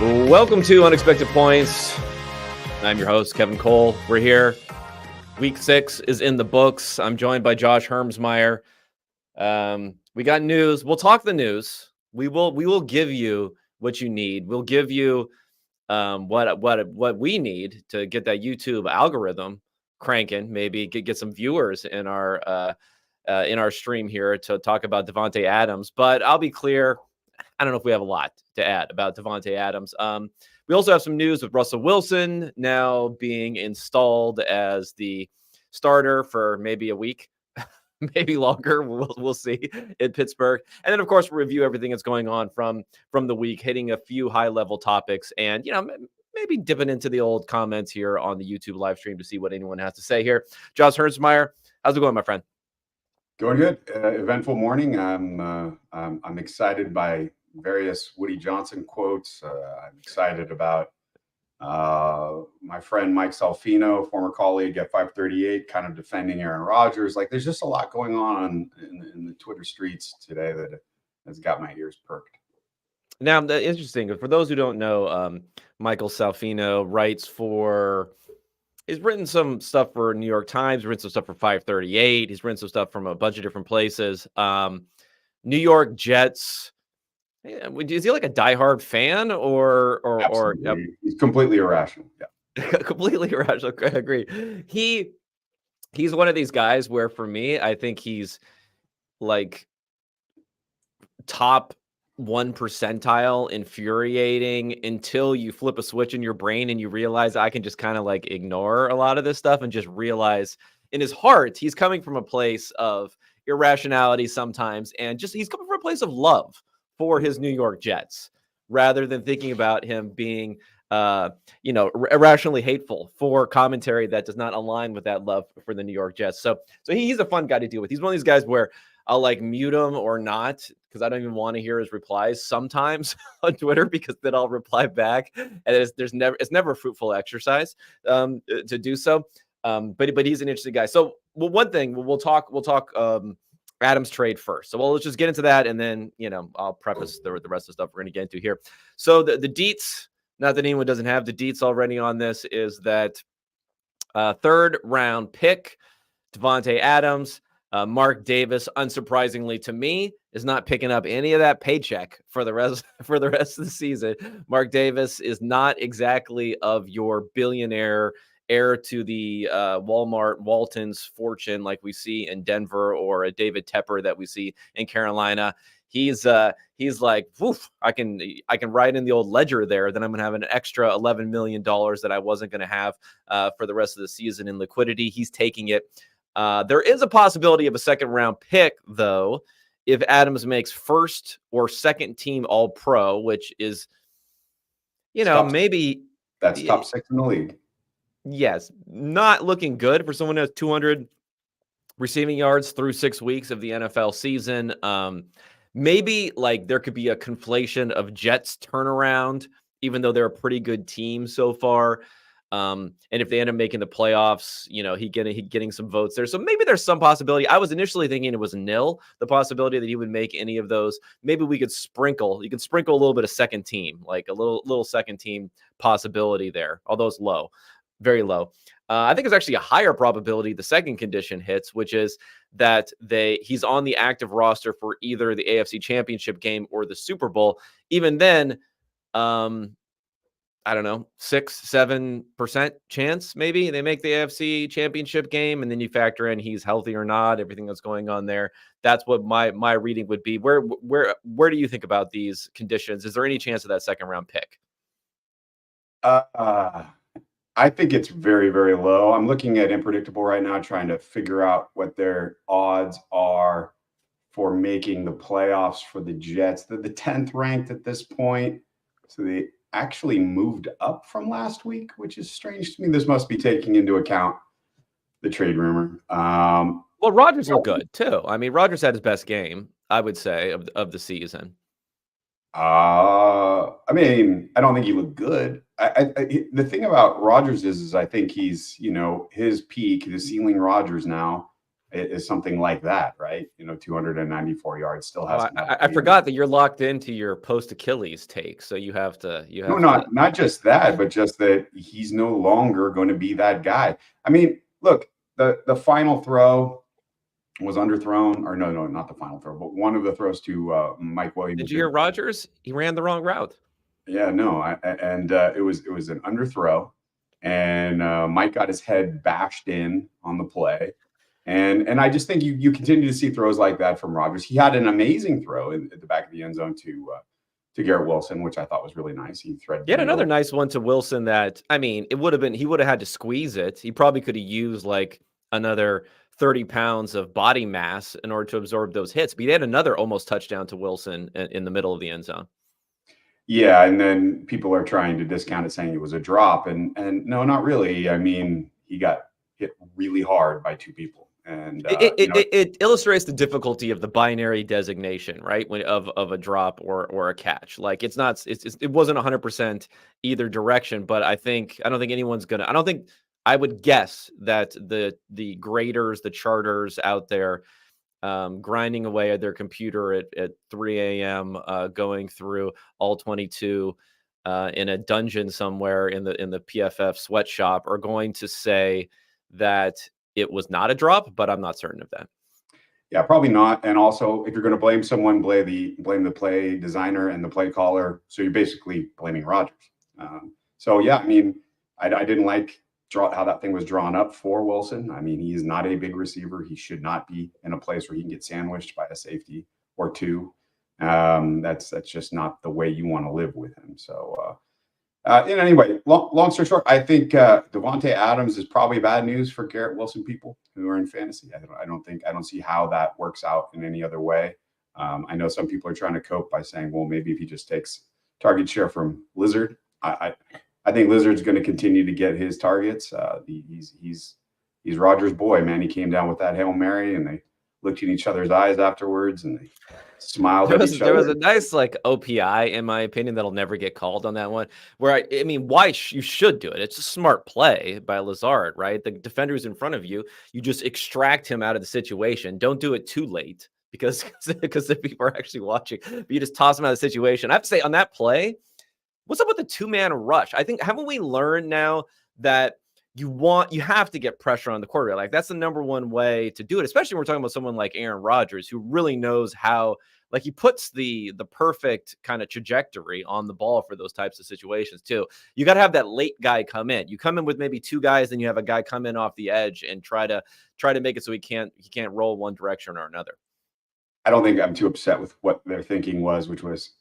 Welcome to Unexpected Points. I'm your host, Kevin Cole. We're here. Week 6 is in the books. I'm joined by Josh Hermsmeyer. We got news. We'll talk the news. We will give you what you need. We'll give you what we need to get that YouTube algorithm cranking. Maybe get some viewers in our stream here to talk about Davante Adams. But I'll be clear. I don't know if we have a lot to add about Davante Adams. We also have some news with Russell Wilson now being installed as the starter for maybe a week, maybe longer. We'll see in Pittsburgh. And then, of course, we'll review everything that's going on from the week, hitting a few high-level topics and, maybe dipping into the old comments here on the YouTube live stream to see what anyone has to say here. Josh Hermsmeyer, how's it going, my friend? Going good. Eventful morning. I'm excited by various Woody Johnson quotes. I'm excited about my friend Mike Salfino, former colleague at 538, kind of defending Aaron Rodgers. Like, there's just a lot going on in the Twitter streets today that has got my ears perked. Now, interesting. For those who don't know, Michael Salfino he's written some stuff for New York Times, written some stuff for 538. He's written some stuff from a bunch of different places. New York Jets. Is he like a diehard fan or he's completely irrational? Yeah, completely irrational. I agree. He's one of these guys where, for me, I think he's like top 1 percentile infuriating until you flip a switch in your brain and you realize I can just kind of like ignore a lot of this stuff and just realize in his heart he's coming from a place of irrationality sometimes, and just he's coming from a place of love for his New York Jets rather than thinking about him being irrationally hateful for commentary that does not align with that love for the New York Jets. So he's a fun guy to deal with. He's one of these guys where I'll like mute him or not because I don't even want to hear his replies sometimes on Twitter, because then I'll reply back, and it's never a fruitful exercise to do so. But he's an interesting guy. So one thing we'll talk Adams trade first. So let's just get into that, and then I'll preface the rest of the stuff we're going to get into here. So the deets, not that anyone doesn't have the deets already on this, is that 3rd round pick Davante Adams. Mark Davis, unsurprisingly to me, is not picking up any of that paycheck for the rest of the season. Mark Davis is not exactly of your billionaire heir to the Walton's fortune like we see in Denver, or a David Tepper that we see in Carolina. He's like, woof, I can write in the old ledger there that I'm going to have an extra $11 million that I wasn't going to have for the rest of the season in liquidity. He's taking it. There is a possibility of a 2nd round pick, though, if Adams makes 1st or 2nd team All Pro, which is, maybe that's top 6 in the league. Yes, not looking good for someone who has 200 receiving yards through 6 weeks of the NFL season. Maybe like there could be a conflation of Jets turnaround, even though they're a pretty good team so far. And if they end up making the playoffs, he getting some votes there. So maybe there's some possibility. I was initially thinking it was nil, the possibility that he would make any of those. Maybe you can sprinkle a little bit of 2nd team, like a little 2nd team possibility there, although it's low, very low. I think it's actually a higher probability the 2nd condition hits, which is that he's on the active roster for either the AFC Championship game or the Super Bowl. Even then, I don't know, 6-7% chance maybe they make the AFC Championship game, and then you factor in he's healthy or not, everything that's going on there. That's what my reading would be. Where do you think about these conditions? Is there any chance of that 2nd round pick? I think it's very, very low. I'm looking at Unpredictable right now, trying to figure out what their odds are for making the playoffs for the Jets. They're the 10th ranked at this point, so they actually moved up from last week, which is strange to me. This must be taking into account the trade rumor. Well, Rodgers looked good too. I mean, Rodgers had his best game, I would say, of the season. I mean, I don't think he looked good. The thing about Rodgers is I think he's, his peak, the ceiling Rodgers now. is something like that, right? 294 yards still Oh, hasn't helped I me. forgot that you're locked into your post Achilles take, so you No, have to. not just that, but just that he's no longer going to be that guy. I mean, look, the final throw was underthrown, or no, not the final throw, but one of the throws to Mike Did Williams. you hear Rogers? He ran the wrong route. Yeah, no, and it was an underthrow, and Mike got his head bashed in on the play, and I just think you continue to see throws like that from Rodgers. He had an amazing throw at the back of the end zone to Garrett Wilson, which I thought was really nice. He threaded He had the another needle. nice one to Wilson that, I mean, it would have been, he would have had to squeeze it. He probably could have used like another 30 pounds of body mass in order to absorb those hits. But he had another almost touchdown to Wilson in the middle of the end zone. Yeah, and then people are trying to discount it, saying it was a drop, and no, not really. I mean, he got hit really hard by two people, and It illustrates the difficulty of the binary designation, right? Of a drop or a catch. Like it's not, it wasn't 100% either direction, but I don't think anyone's gonna. I don't think I would guess that the graders, the charters out there, grinding away at their computer at 3 a.m., going through all 22 in a dungeon somewhere in the PFF sweatshop, are going to say that it was not a drop, but I'm not certain of that. Yeah, probably not. And also, if you're going to blame someone, blame the play designer and the play caller. So you're basically blaming Rodgers. So yeah, I mean, I didn't like how that thing was drawn up for Wilson. I mean, he is not a big receiver. He should not be in a place where he can get sandwiched by a safety or two. That's just not the way you want to live with him. So anyway, long story short, I think Davante Adams is probably bad news for Garrett Wilson people who are in fantasy. I don't see how that works out in any other way. I know some people are trying to cope by saying, well, maybe if he just takes target share from Lizard. I think Lizard's going to continue to get his targets. He's Rogers' boy, man. He came down with that Hail Mary, and they looked in each other's eyes afterwards, and they smiled at each other. There was a nice like OPI, in my opinion, that'll never get called on that one. Where I mean, why you should do it? It's a smart play by Lazard, right? The defender's in front of you. You just extract him out of the situation. Don't do it too late because the people are actually watching. But you just toss him out of the situation. I have to say on that play, what's up with the two-man rush? I think, haven't we learned now that you have to get pressure on the quarterback? Like that's the number one way to do it, especially when we're talking about someone like Aaron Rodgers, who really knows how, like he puts the perfect kind of trajectory on the ball for those types of situations too. You got to have that late guy come in. You come in with maybe two guys, then you have a guy come in off the edge and try to make it so he can't roll one direction or another. I don't think I'm too upset with what their thinking was, which was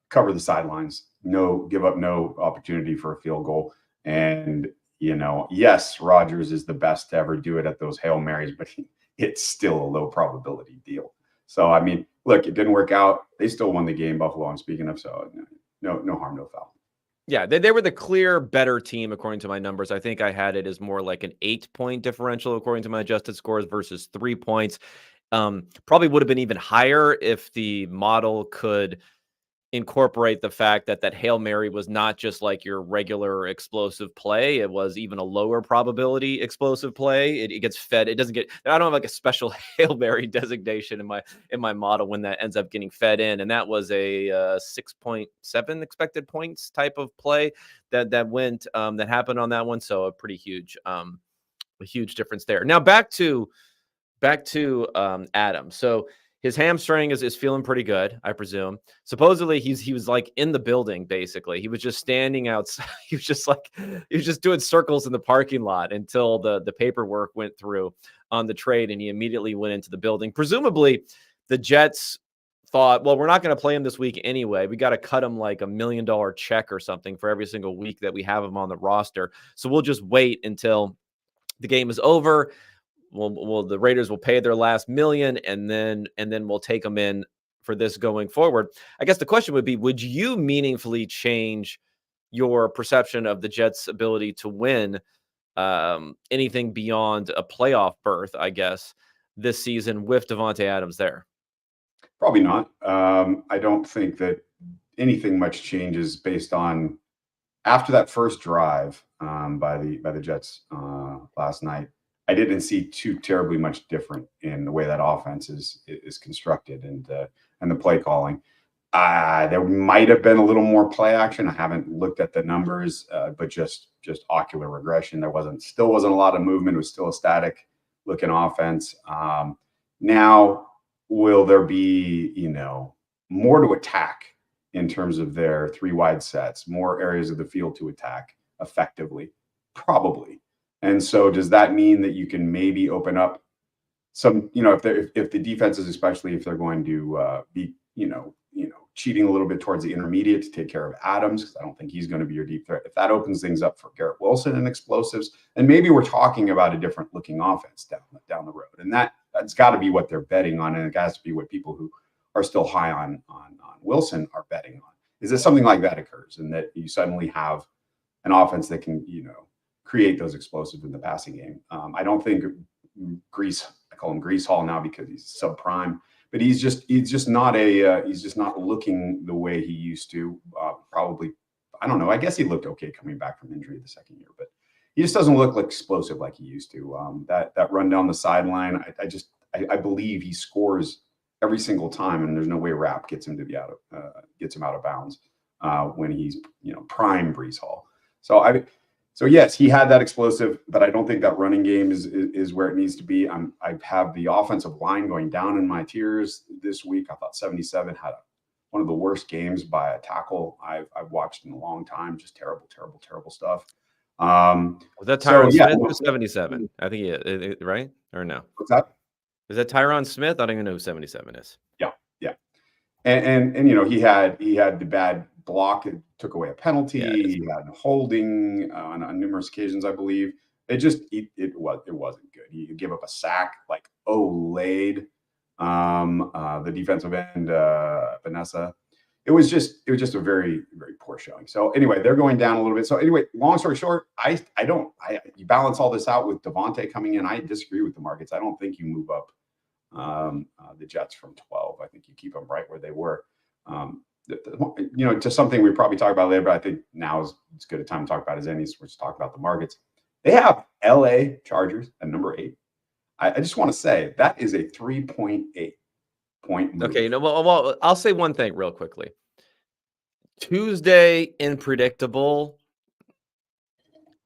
cover the sidelines, give up no opportunity for a field goal. And, yes, Rodgers is the best to ever do it at those Hail Marys, but it's still a low probability deal. So, I mean, look, it didn't work out. They still won the game, Buffalo. I'm speaking of, so no harm, no foul. Yeah, they were the clear better team according to my numbers. I think I had it as more like an 8-point differential according to my adjusted scores versus 3 points. Probably would have been even higher if the model could incorporate the fact that Hail Mary was not just like your regular explosive play. It was even a lower probability explosive play. It gets fed. It doesn't get, I don't have like a special Hail Mary designation in my model when that ends up getting fed in. And that was a 6.7 expected points type of play that happened on that one. So a pretty huge difference there. Now back to Adam. So his hamstring is feeling pretty good, I presume. Supposedly he was like in the building, basically. He was just standing outside. He was just doing circles in the parking lot until the paperwork went through on the trade, and he immediately went into the building. Presumably the Jets thought, well, we're not going to play him this week anyway. We got to cut him like $1 million check or something for every single week that we have him on the roster. So we'll just wait until the game is over. The Raiders will pay their last $1 million, and then we'll take them in for this going forward. I guess the question would be, would you meaningfully change your perception of the Jets' ability to win anything beyond a playoff berth, I guess, this season with Davante Adams there? Probably not. I don't think that anything much changes based on after that first drive by the Jets last night. I didn't see too terribly much different in the way that offense is constructed and the play calling. There might have been a little more play action. I haven't looked at the numbers, but just ocular regression. There still wasn't a lot of movement. It was still a static looking offense. Now, will there be more to attack in terms of their three wide sets, more areas of the field to attack effectively? Probably. And so, does that mean that you can maybe open up some? If the defenses, especially if they're going to be cheating a little bit towards the intermediate to take care of Adams, because I don't think he's going to be your deep threat. If that opens things up for Garrett Wilson and explosives, and maybe we're talking about a different looking offense down the road, and that's got to be what they're betting on, and it has to be what people who are still high on Wilson are betting on. Is that something like that occurs, and that you suddenly have an offense that can create those explosives in the passing game? I don't think I call him Grease Hall now because he's subprime. But he's just not he's just not looking the way he used to. Probably, I don't know. I guess he looked okay coming back from injury the second year, but he just doesn't look like explosive like he used to. That run down the sideline, I believe he scores every single time, and there's no way Rapp gets him out of bounds when he's prime Brees Hall. So yes, he had that explosive, but I don't think that running game is where it needs to be. I have the offensive line going down in my tiers this week. I thought 77 had one of the worst games by a tackle I've watched in a long time. Just terrible, terrible, terrible stuff. Was that Tyron Smith who's 77? I think right or no? What's that? Is that Tyron Smith? I don't even know who 77 is. Yeah. And he had the bad block. It took away a penalty. Yeah, he had holding on numerous occasions, I believe. It wasn't good. He gave up a sack like laid the defensive end Vanessa. It was just a very, very poor showing. So anyway, they're going down a little bit. So anyway, long story short, you balance all this out with Devante coming in. I disagree with the markets. I don't think you move up the Jets from 12. I think you keep them right where they were. To something we probably talk about later, but I think now is as good a time to talk about as any. So we're just talking about the markets. They have LA Chargers at number 8. I just want to say that is a 3.8 point move. Okay, well, I'll say one thing real quickly. Tuesday unpredictable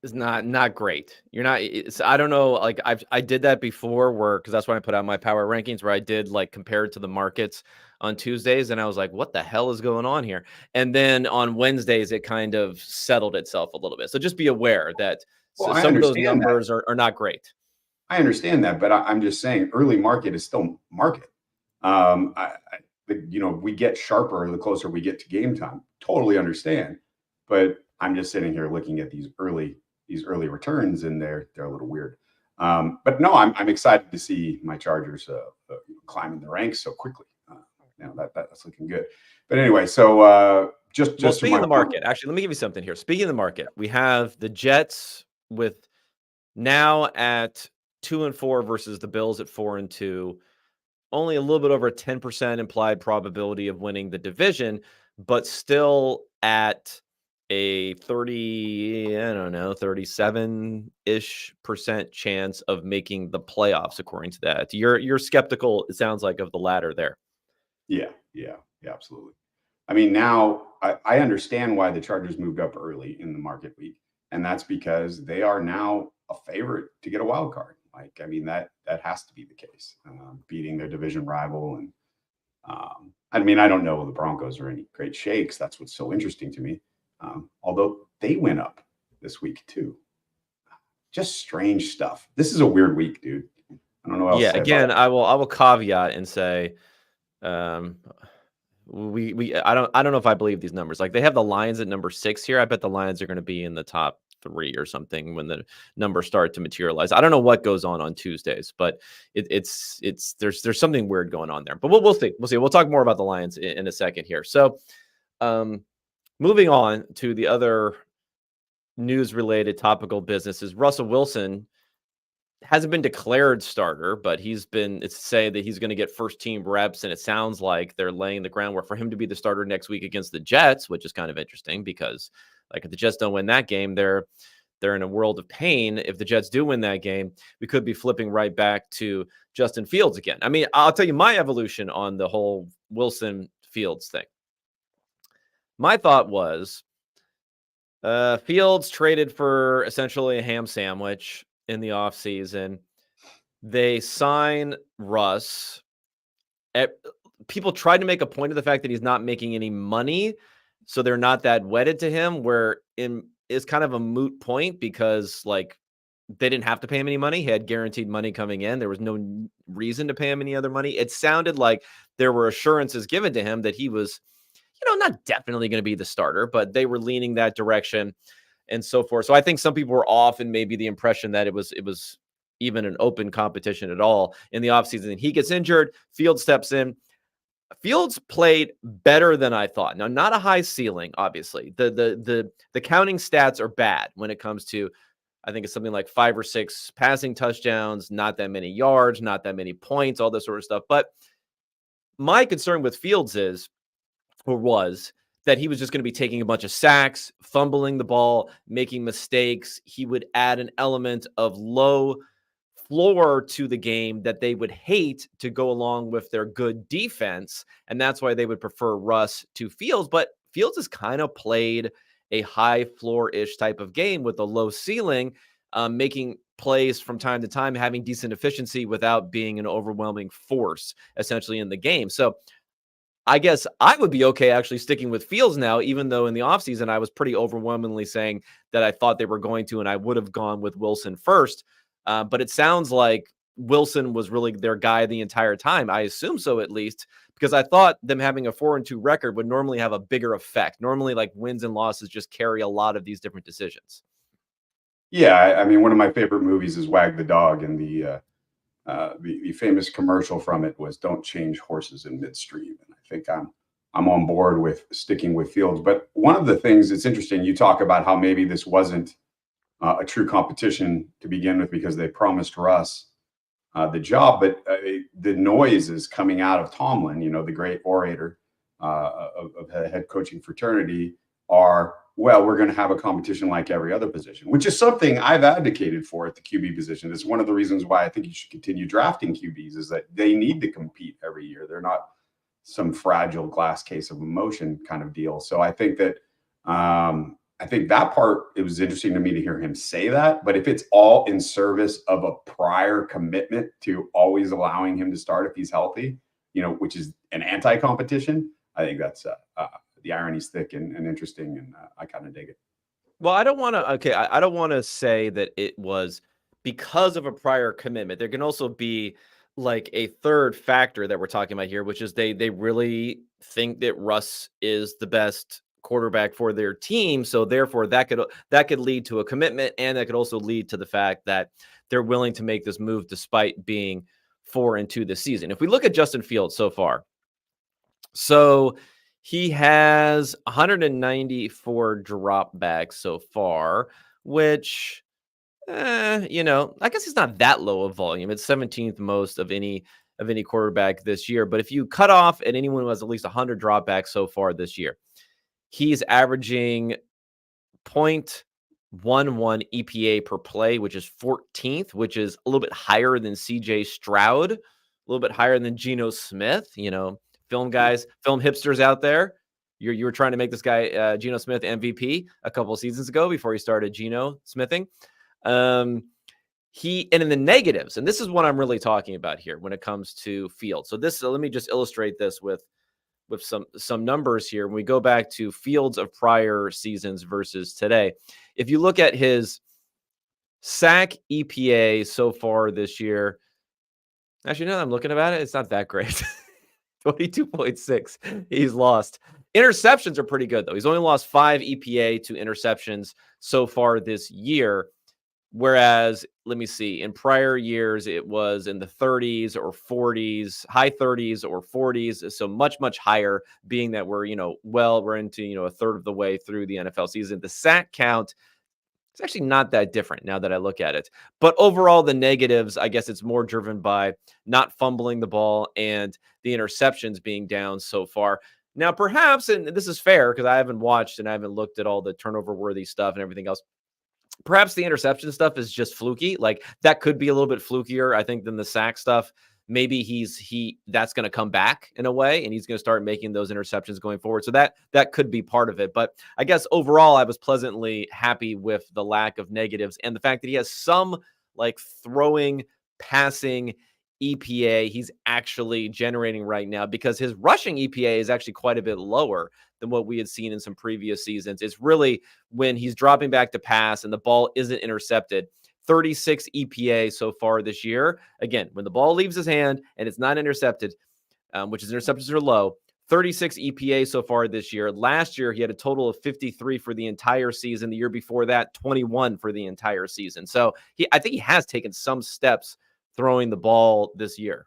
is not great. You're not. I don't know. Like I did that before, because that's when I put out my power rankings, where I did like compare it to the markets on Tuesdays, and I was like, what the hell is going on here? And then on Wednesdays, it kind of settled itself a little bit. So just be aware that some of those numbers are not great. I understand that, but I'm just saying early market is still market. We get sharper the closer we get to game time. Totally understand, but I'm just sitting here looking at these early returns, and they're a little weird. But no, I'm excited to see my Chargers climbing the ranks so quickly. That's looking good. But anyway, so just speaking of the market, actually, let me give you something here. Speaking of the market, we have the Jets with now at 2-4 versus the Bills at 4-2. Only a little bit over a 10% implied probability of winning the division, but still at a 37-ish% chance of making the playoffs, according to that. You're skeptical, it sounds like, of the latter there. Yeah, absolutely. I mean, now I understand why the Chargers moved up early in the market week, and that's because they are now a favorite to get a wild card. Like, I mean, that has to be the case, beating their division rival. And I mean, I don't know the Broncos are any great shakes. That's what's so interesting to me. Although they went up this week too. Just strange stuff. This is a weird week, dude. I don't know what else to say again, about I will caveat and say, I don't know if I believe these numbers. Like, they have the Lions at number 6 here. I bet the Lions are going to be in the top 3 or something when the numbers start to materialize. I don't know what goes on Tuesdays, but there's something weird going on there. But we'll see. We'll talk more about the Lions in a second here. So, moving on to the other news-related topical businesses, Russell Wilson hasn't been declared starter, but it's say that he's going to get first team reps, and it sounds like they're laying the groundwork for him to be the starter next week against the Jets, which is kind of interesting because, like, if the Jets don't win that game, they're they're in a world of pain. If the Jets do win that game, we could be flipping right back to Justin Fields again. I mean, I'll tell you my evolution on the whole Wilson Fields thing. My thought was Fields traded for essentially a ham sandwich in the offseason. They sign Russ. People tried to make a point of the fact that he's not making any money, so they're not that wedded to him, where is kind of a moot point because, like, they didn't have to pay him any money. He had guaranteed money coming in. There was no reason to pay him any other money. It sounded like there were assurances given to him that he was, not definitely going to be the starter, but they were leaning that direction and so forth. So I think some people were off and maybe the impression that it was even an open competition at all in the offseason. And he gets injured. Fields steps in. Fields played better than I thought. Now, not a high ceiling, obviously. The counting stats are bad when it comes to, I think it's something like 5 or 6 passing touchdowns, not that many yards, not that many points, all this sort of stuff. But my concern with Fields was that he was just going to be taking a bunch of sacks, fumbling the ball, making mistakes. He would add an element of low floor to the game that they would hate to go along with their good defense. And that's why they would prefer Russ to Fields. But Fields has kind of played a high floor-ish type of game with a low ceiling, making plays from time to time, having decent efficiency without being an overwhelming force essentially in the game. So I guess I would be okay actually sticking with Fields now, even though in the offseason I was pretty overwhelmingly saying that I thought they were going to, and I would have gone with Wilson first. But it sounds like Wilson was really their guy the entire time. I assume so, at least, because I thought them having a 4-2 record would normally have a bigger effect. Normally, like, wins and losses just carry a lot of these different decisions. Yeah, I mean, one of my favorite movies is Wag the Dog, and the famous commercial from it was "Don't change horses in midstream." And I think I'm on board with sticking with Fields. But one of the things that's interesting, you talk about how maybe this wasn't a true competition to begin with because they promised Russ the job, but the noise is coming out of Tomlin, the great orator of the head coaching fraternity, are, well, we're going to have a competition like every other position, which is something I've advocated for at the QB position. It's one of the reasons why I think you should continue drafting QBs, is that they need to compete every year. They're not some fragile glass case of emotion kind of deal. So I think that that part, it was interesting to me to hear him say that. But if it's all in service of a prior commitment to always allowing him to start if he's healthy, which is an anti-competition, I think that's the irony's thick and interesting, and I kind of dig it. Well, I don't want to. Okay, I don't want to say that it was because of a prior commitment. There can also be like a third factor that we're talking about here, which is they really think that Russ is the best quarterback for their team. So therefore, that could lead to a commitment, and that could also lead to the fact that they're willing to make this move despite being 4-2 this season. If we look at Justin Fields so far, so he has 194 dropbacks so far, which, I guess it's not that low of volume. It's 17th most of any quarterback this year. But if you cut off at anyone who has at least 100 dropbacks so far this year, he's averaging 0.11 EPA per play, which is 14th, which is a little bit higher than CJ Stroud, a little bit higher than Geno Smith. Film guys, film hipsters out there, you were trying to make this guy Geno Smith MVP a couple of seasons ago before he started Geno Smithing. And in the negatives, and this is what I'm really talking about here when it comes to Fields. So let me just illustrate this with some numbers here. When we go back to Fields of prior seasons versus today, if you look at his sack EPA so far this year, actually, now that I'm looking at it, it's not that great. 22.6 he's lost. Interceptions are pretty good, though. He's only lost 5 EPA to interceptions so far this year. Whereas, let me see, in prior years, it was in the 30s or 40s, high 30s or 40s. So much, much higher, being that we're into, a third of the way through the NFL season. The sack count, it's actually not that different now that I look at it. But overall, the negatives, I guess it's more driven by not fumbling the ball and the interceptions being down so far. Now, perhaps, and this is fair because I haven't watched and I haven't looked at all the turnover-worthy stuff and everything else, Perhaps the interception stuff is just fluky. Like that could be a little bit flukier, I think, than the sack stuff. Maybe that's going to come back in a way, and he's going to start making those interceptions going forward. So that could be part of it. But I guess overall, I was pleasantly happy with the lack of negatives and the fact that he has some like throwing, passing EPA he's actually generating right now, because his rushing EPA is actually quite a bit lower than what we had seen in some previous seasons. It's really when he's dropping back to pass and the ball isn't intercepted. 36 EPA so far this year. Again, when the ball leaves his hand and it's not intercepted, which is interceptions are low, 36 EPA so far this year. Last year, he had a total of 53 for the entire season. The year before that, 21 for the entire season. So I think he has taken some steps throwing the ball this year.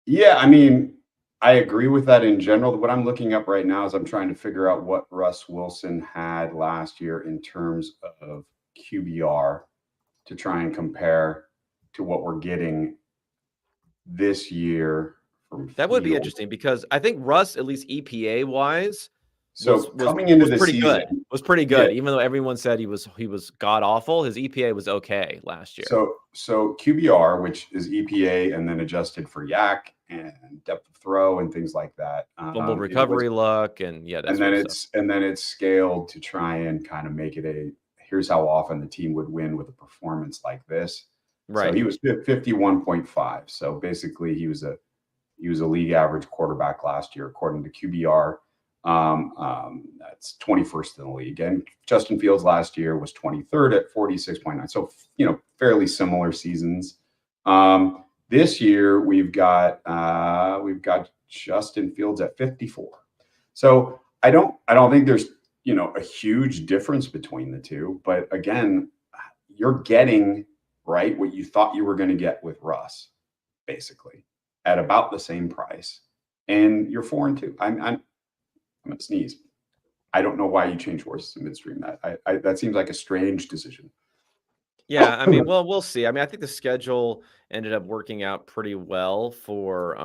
Yeah, I mean, I agree with that in general. What I'm looking up right now is I'm trying to figure out what Russ Wilson had last year in terms of QBR to try and compare to what we're getting this year from That would be Field. interesting, because I think Russ, at least EPA wise, So coming into the pretty season, good. Was pretty good, yeah. even though everyone said he was god awful. His EPA was okay last year. So QBR, which is EPA and then adjusted for yak and depth of throw and things like that, Fumble recovery luck, and yeah, and then it's scaled to try and kind of make it here's how often the team would win with a performance like this. Right. So he was 51.5. So basically, he was a league average quarterback last year according to QBR. That's 21st in the league. And Justin Fields last year was 23rd at 46.9. So, fairly similar seasons. This year we've got Justin Fields at 54. So I don't think there's, a huge difference between the two, but again, you're getting right what you thought you were going to get with Russ, basically at about the same price. And you're 4-2. I'm going to sneeze. I don't know why you changed horses in midstream. That seems like a strange decision. Yeah, I mean, well, we'll see. I mean, I think the schedule ended up working out pretty well for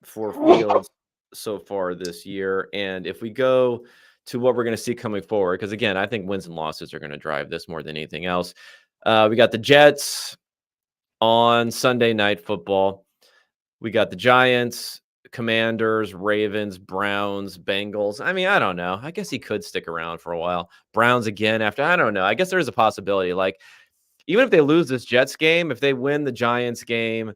Fields so far this year. And if we go to what we're going to see coming forward, because again, I think wins and losses are going to drive this more than anything else. We got the Jets on Sunday Night Football. We got the Giants, Commanders, Ravens, Browns, Bengals. I mean, I don't know. I guess he could stick around for a while. Browns again after, I don't know. I guess there is a possibility. Like, even if they lose this Jets game, if they win the Giants game,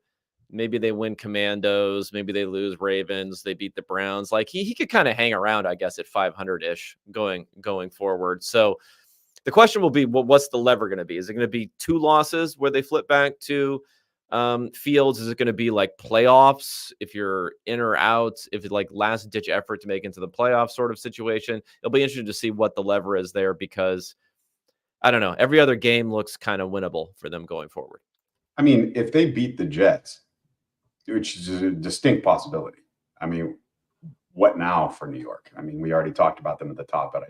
maybe they win Commandos, maybe they lose Ravens, they beat the Browns. Like, he could kind of hang around, I guess, at 500-ish going forward. So the question will be, what's the lever going to be? Is it going to be 2 losses where they flip back to Fields? Is it going to be like playoffs if you're in or out, if it's like last ditch effort to make into the playoff sort of situation? It'll be interesting to see what the lever is there, because I don't know, every other game looks kind of winnable for them going forward. I mean, if they beat the Jets, which is a distinct possibility, I mean, what now for New York? I mean, we already talked about them at the top, but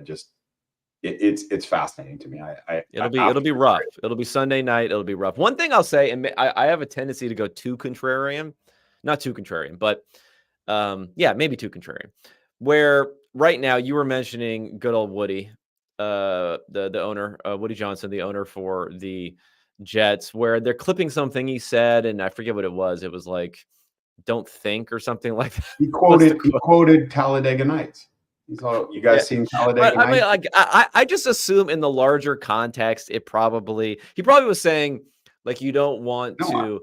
it's fascinating to me. It'll be rough. It'll be Sunday night. It'll be rough. One thing I'll say, and I have a tendency to go too contrarian, not too contrarian, but maybe too contrarian. Where right now you were mentioning good old Woody, the owner, Woody Johnson, the owner for the Jets, where they're clipping something he said, and I forget what it was. It was like, "Don't think" or something like that. He quoted Talladega Nights. He's all, you guys seen Talladega Nights? I mean, like, I just assume in the larger context, he probably was saying, like, you don't want to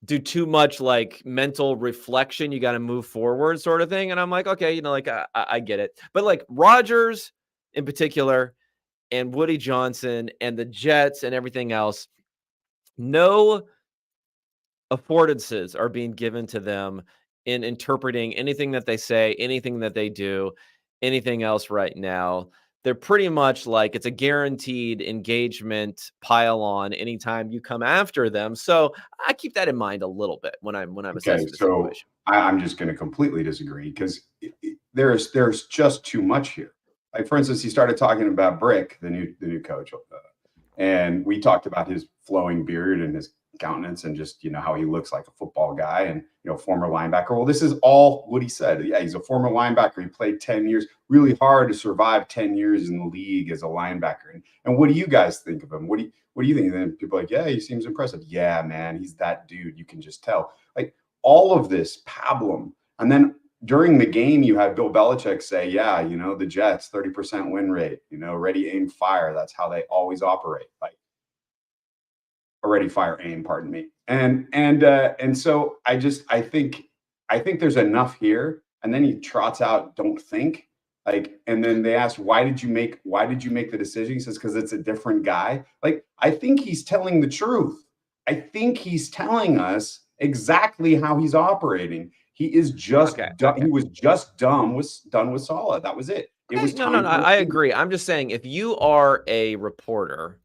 do too much like mental reflection. You got to move forward, sort of thing. And I'm like, okay, like I get it. But like Rodgers in particular, and Woody Johnson and the Jets and everything else, no affordances are being given to them in interpreting anything that they say, anything that they do, anything else right now. They're pretty much like it's a guaranteed engagement pile on anytime you come after them. So I keep that in mind a little bit when I'm assessing the situation. I'm just going to completely disagree, because there's just too much here. Like, for instance, he started talking about Brick, the new coach, and we talked about his flowing beard and his countenance and just, how he looks like a football guy and, former linebacker. Well, this is all what he said. Yeah, he's a former linebacker. He played 10 years, really hard to survive 10 years in the league as a linebacker. And what do you guys think of him? What do you think? And then people are like, yeah, he seems impressive. Yeah, man, he's that dude. You can just tell. Like all of this pablum. And then during the game, you had Bill Belichick say, yeah, the Jets, 30% win rate, ready, aim, fire. That's how they always operate. Like, ready, fire, aim, pardon me. And so I think there's enough here. And then he trots out, don't think. Like, and then they asked, why did you make the decision? He says, because it's a different guy. Like, I think he's telling the truth. I think he's telling us exactly how he's operating. He is just he was just done with Saleh. That was it. It was no. I agree. I'm just saying, if you are a reporter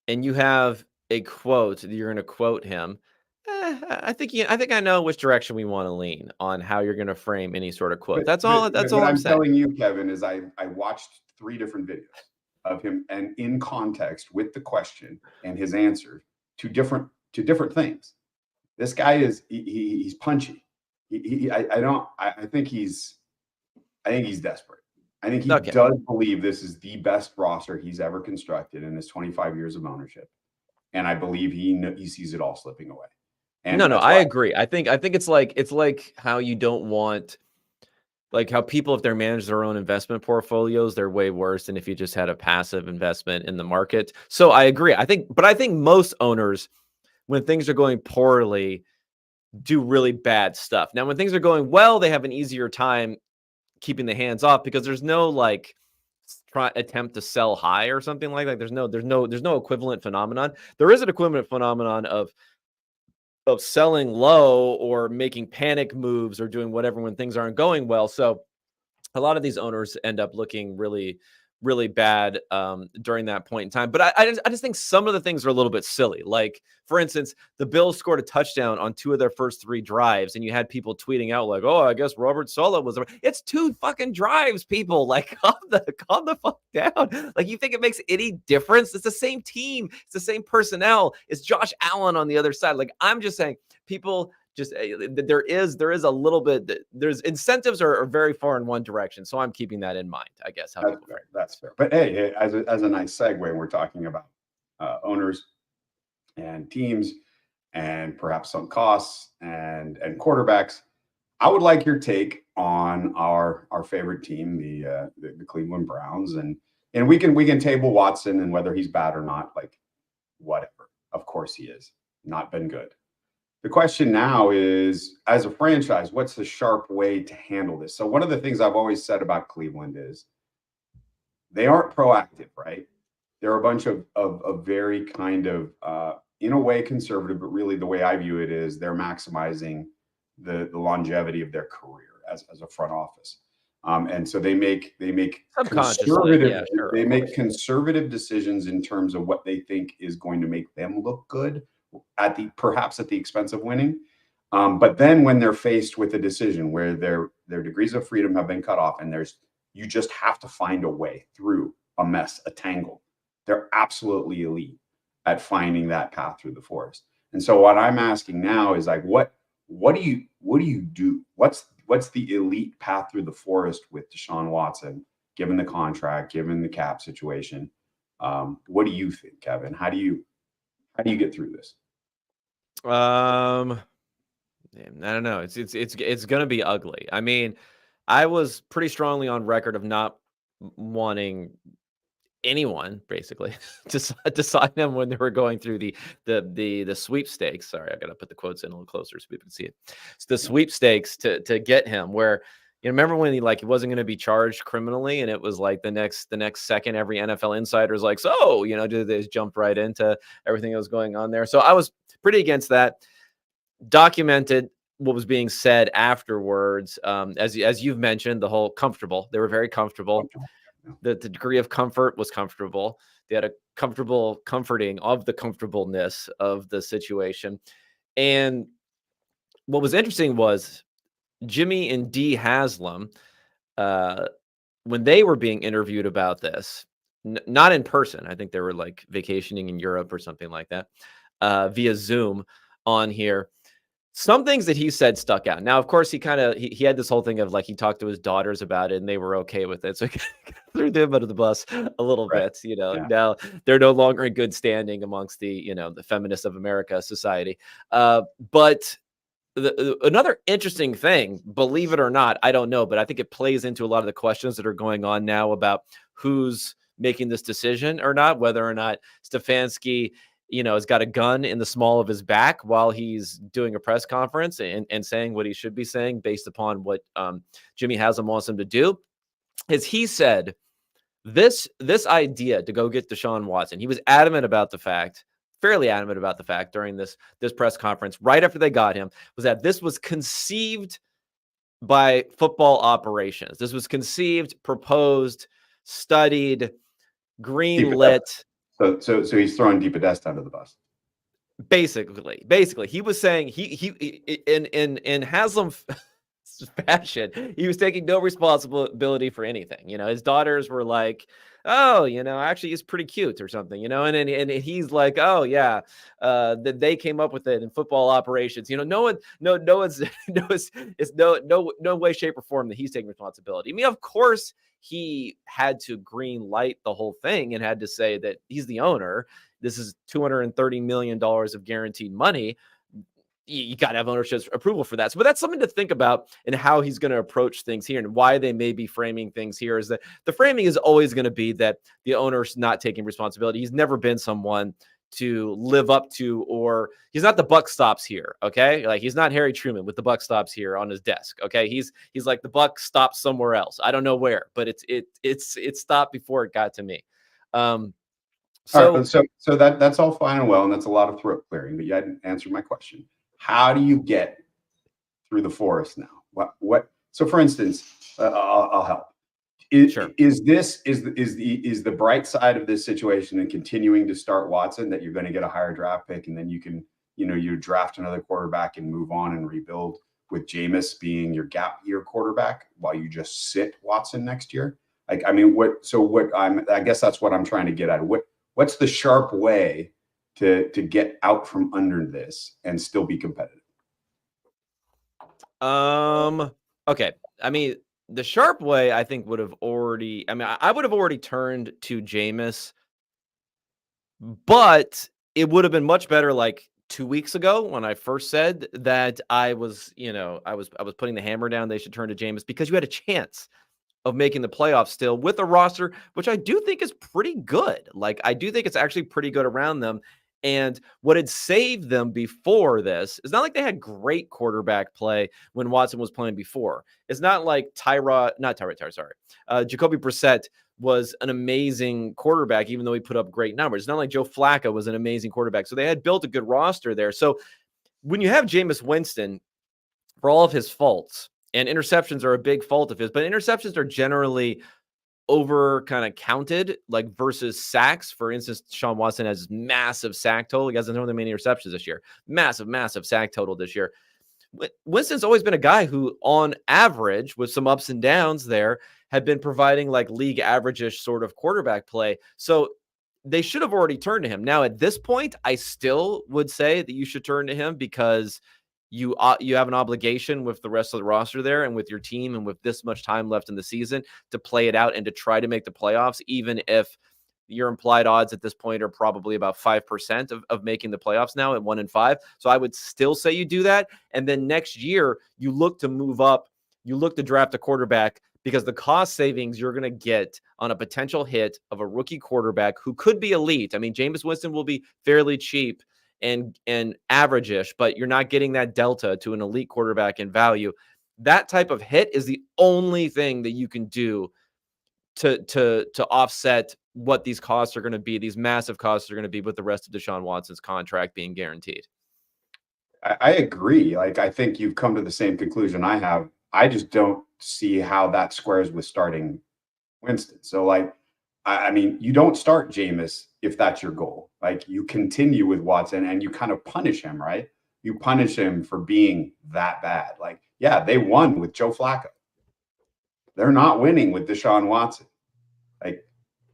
and you have a quote, you're going to quote him. I think I know which direction we want to lean on how you're going to frame any sort of quote. That's all I'm saying. Telling you, Kevin, is I watched 3 different videos of him and in context with the question and his answer to different things. This guy is he's punchy. I think he's desperate. I think he does believe this is the best roster he's ever constructed in his 25 years of ownership, and I believe he sees it all slipping away. And no, I agree. I think it's like how you don't want, like how people, if they manage their own investment portfolios, they're way worse than if you just had a passive investment in the market. So I agree. I think most owners, when things are going poorly, do really bad stuff. Now, when things are going well, they have an easier time keeping the hands off because there's no like attempt to sell high or something like that. There's no equivalent phenomenon. There is an equivalent phenomenon of selling low or making panic moves or doing whatever when things aren't going well. So a lot of these owners end up looking really, really bad during that point in time. But I just think some of the things are a little bit silly. Like, for instance, the Bills scored a touchdown on 2 of their first 3 drives, and you had people tweeting out like, "Oh, I guess Robert Saleh was." It's 2 fucking drives, people. Like, calm the fuck down. Like, you think it makes any difference? It's the same team. It's the same personnel. It's Josh Allen on the other side. Like, I'm just saying, people. Just there is a little bit. There's incentives are very far in one direction, so I'm keeping that in mind. I guess that's fair. But hey, as a nice segue, we're talking about owners and teams, and perhaps some costs and quarterbacks. I would like your take on our favorite team, the Cleveland Browns, and we can table Watson and whether he's bad or not. Like, whatever. Of course he is. Not been good. The question now is, as a franchise, what's the sharp way to handle this? So one of the things I've always said about Cleveland is they aren't proactive, right? They're a bunch of very kind of, in a way, conservative, but really the way I view it is they're maximizing the longevity of their career as a front office. And so they make conservative decisions in terms of what they think is going to make them look good, perhaps at the expense of winning. But then when they're faced with a decision where their degrees of freedom have been cut off, and you just have to find a way through a mess, a tangle, they're absolutely elite at finding that path through the forest. And so what I'm asking now is like, what do you do? What's the elite path through the forest with Deshaun Watson, given the contract, given the cap situation? What do you think, Kevin? How do you get through this? I don't know. It's going to be ugly. I mean, I was pretty strongly on record of not wanting anyone basically to sign them when they were going through the sweepstakes. Sorry, I got to put the quotes in a little closer so people can see it. It's the sweepstakes to get him, where remember when he wasn't going to be charged criminally, and it was like the next second every NFL insider is like, so they just jumped right into everything that was going on there. So I was pretty against that. Documented what was being said afterwards, as you've mentioned, the whole comfortable. They were very comfortable. The degree of comfort was comfortable. They had a comfortable comforting of the comfortableness of the situation. And what was interesting was Jimmy and Dee Haslam, when they were being interviewed about this, not in person, I think they were like vacationing in Europe or something like that. via Zoom on here. Some things that he said stuck out. Now, of course, he kind of he had this whole thing of like he talked to his daughters about it and they were okay with it. So he threw them under the bus a little Right. bit. Yeah. Now they're no longer in good standing amongst the feminists of America society. But another interesting thing, believe it or not, I don't know, but I think it plays into a lot of the questions that are going on now about who's making this decision or not, whether or not Stefanski, has got a gun in the small of his back while he's doing a press conference and saying what he should be saying based upon what Jimmy Haslam wants him to do. As he said, this idea to go get Deshaun Watson, he was fairly adamant about the fact during this press conference right after they got him, was that this was conceived by football operations. This was conceived, proposed, studied, greenlit. So he's throwing DePodesta under the bus. Basically, he was saying he in Haslam fashion, he was taking no responsibility for anything. His daughters were like, "Oh, actually, he's pretty cute or something," and he's like, "Oh yeah, that they came up with it in football operations." No one's it's no way, shape, or form that he's taking responsibility. I mean, of course, he had to green light the whole thing and had to say that he's the owner. This is $230 million of guaranteed money. You got to have ownership approval for that. But that's something to think about in how he's going to approach things here and why they may be framing things here is that the framing is always going to be that the owner's not taking responsibility. He's never been someone to live up to, or he's not the buck stops here. Okay. Like he's not Harry Truman with the buck stops here on his desk. Okay. He's like the buck stops somewhere else. I don't know where, but it stopped before it got to me. All right, so that's all fine and well, and that's a lot of throat clearing, but you hadn't answered my question. How do you get through the forest now? What? So, for instance, I'll help. Sure. Is the bright side of this situation and continuing to start Watson that you're going to get a higher draft pick and then you can you draft another quarterback and move on and rebuild with Jameis being your gap year quarterback while you just sit Watson next year? Like, I mean, I guess that's what I'm trying to get at. What's the sharp way to get out from under this and still be competitive? Okay. I mean, the sharp way I think would have already. I mean, I would have already turned to Jameis, but it would have been much better like 2 weeks ago when I first said that I was putting the hammer down. They should turn to Jameis because you had a chance of making the playoffs still with a roster, which I do think is pretty good. Like, I do think it's actually pretty good around them. And what had saved them before this is not like they had great quarterback play when Watson was playing before. It's not like Jacoby Brissett was an amazing quarterback, even though he put up great numbers. It's not like Joe Flacco was an amazing quarterback. So they had built a good roster there. So when you have Jameis Winston, for all of his faults, and interceptions are a big fault of his, but interceptions are generally over kind of counted, like versus sacks. For instance, Sean Watson has massive sack total. He hasn't thrown that many interceptions this year. Massive sack total this year. Winston's always been a guy who, on average, with some ups and downs there, had been providing like league average-ish sort of quarterback play. So they should have already turned to him. Now, at this point, I still would say that you should turn to him because you have an obligation with the rest of the roster there and with your team and with this much time left in the season to play it out and to try to make the playoffs, even if your implied odds at this point are probably about 5% of making the playoffs now at 1-5. So I would still say you do that. And then next year you look to move up, you look to draft a quarterback because the cost savings you're going to get on a potential hit of a rookie quarterback who could be elite. I mean, Jameis Winston will be fairly cheap and average-ish, but you're not getting that delta to an elite quarterback in value. That type of hit is the only thing that you can do to offset what these costs are going to be, these massive costs are going to be with the rest of Deshaun Watson's contract being guaranteed. I agree. Like, I think you've come to the same conclusion I have. I just don't see how that squares with starting Winston. So, like, I mean, you don't start Jameis if that's your goal. Like, you continue with Watson and you kind of punish him, right? You punish him for being that bad. Like, yeah, they won with Joe Flacco. They're not winning with Deshaun Watson. Like,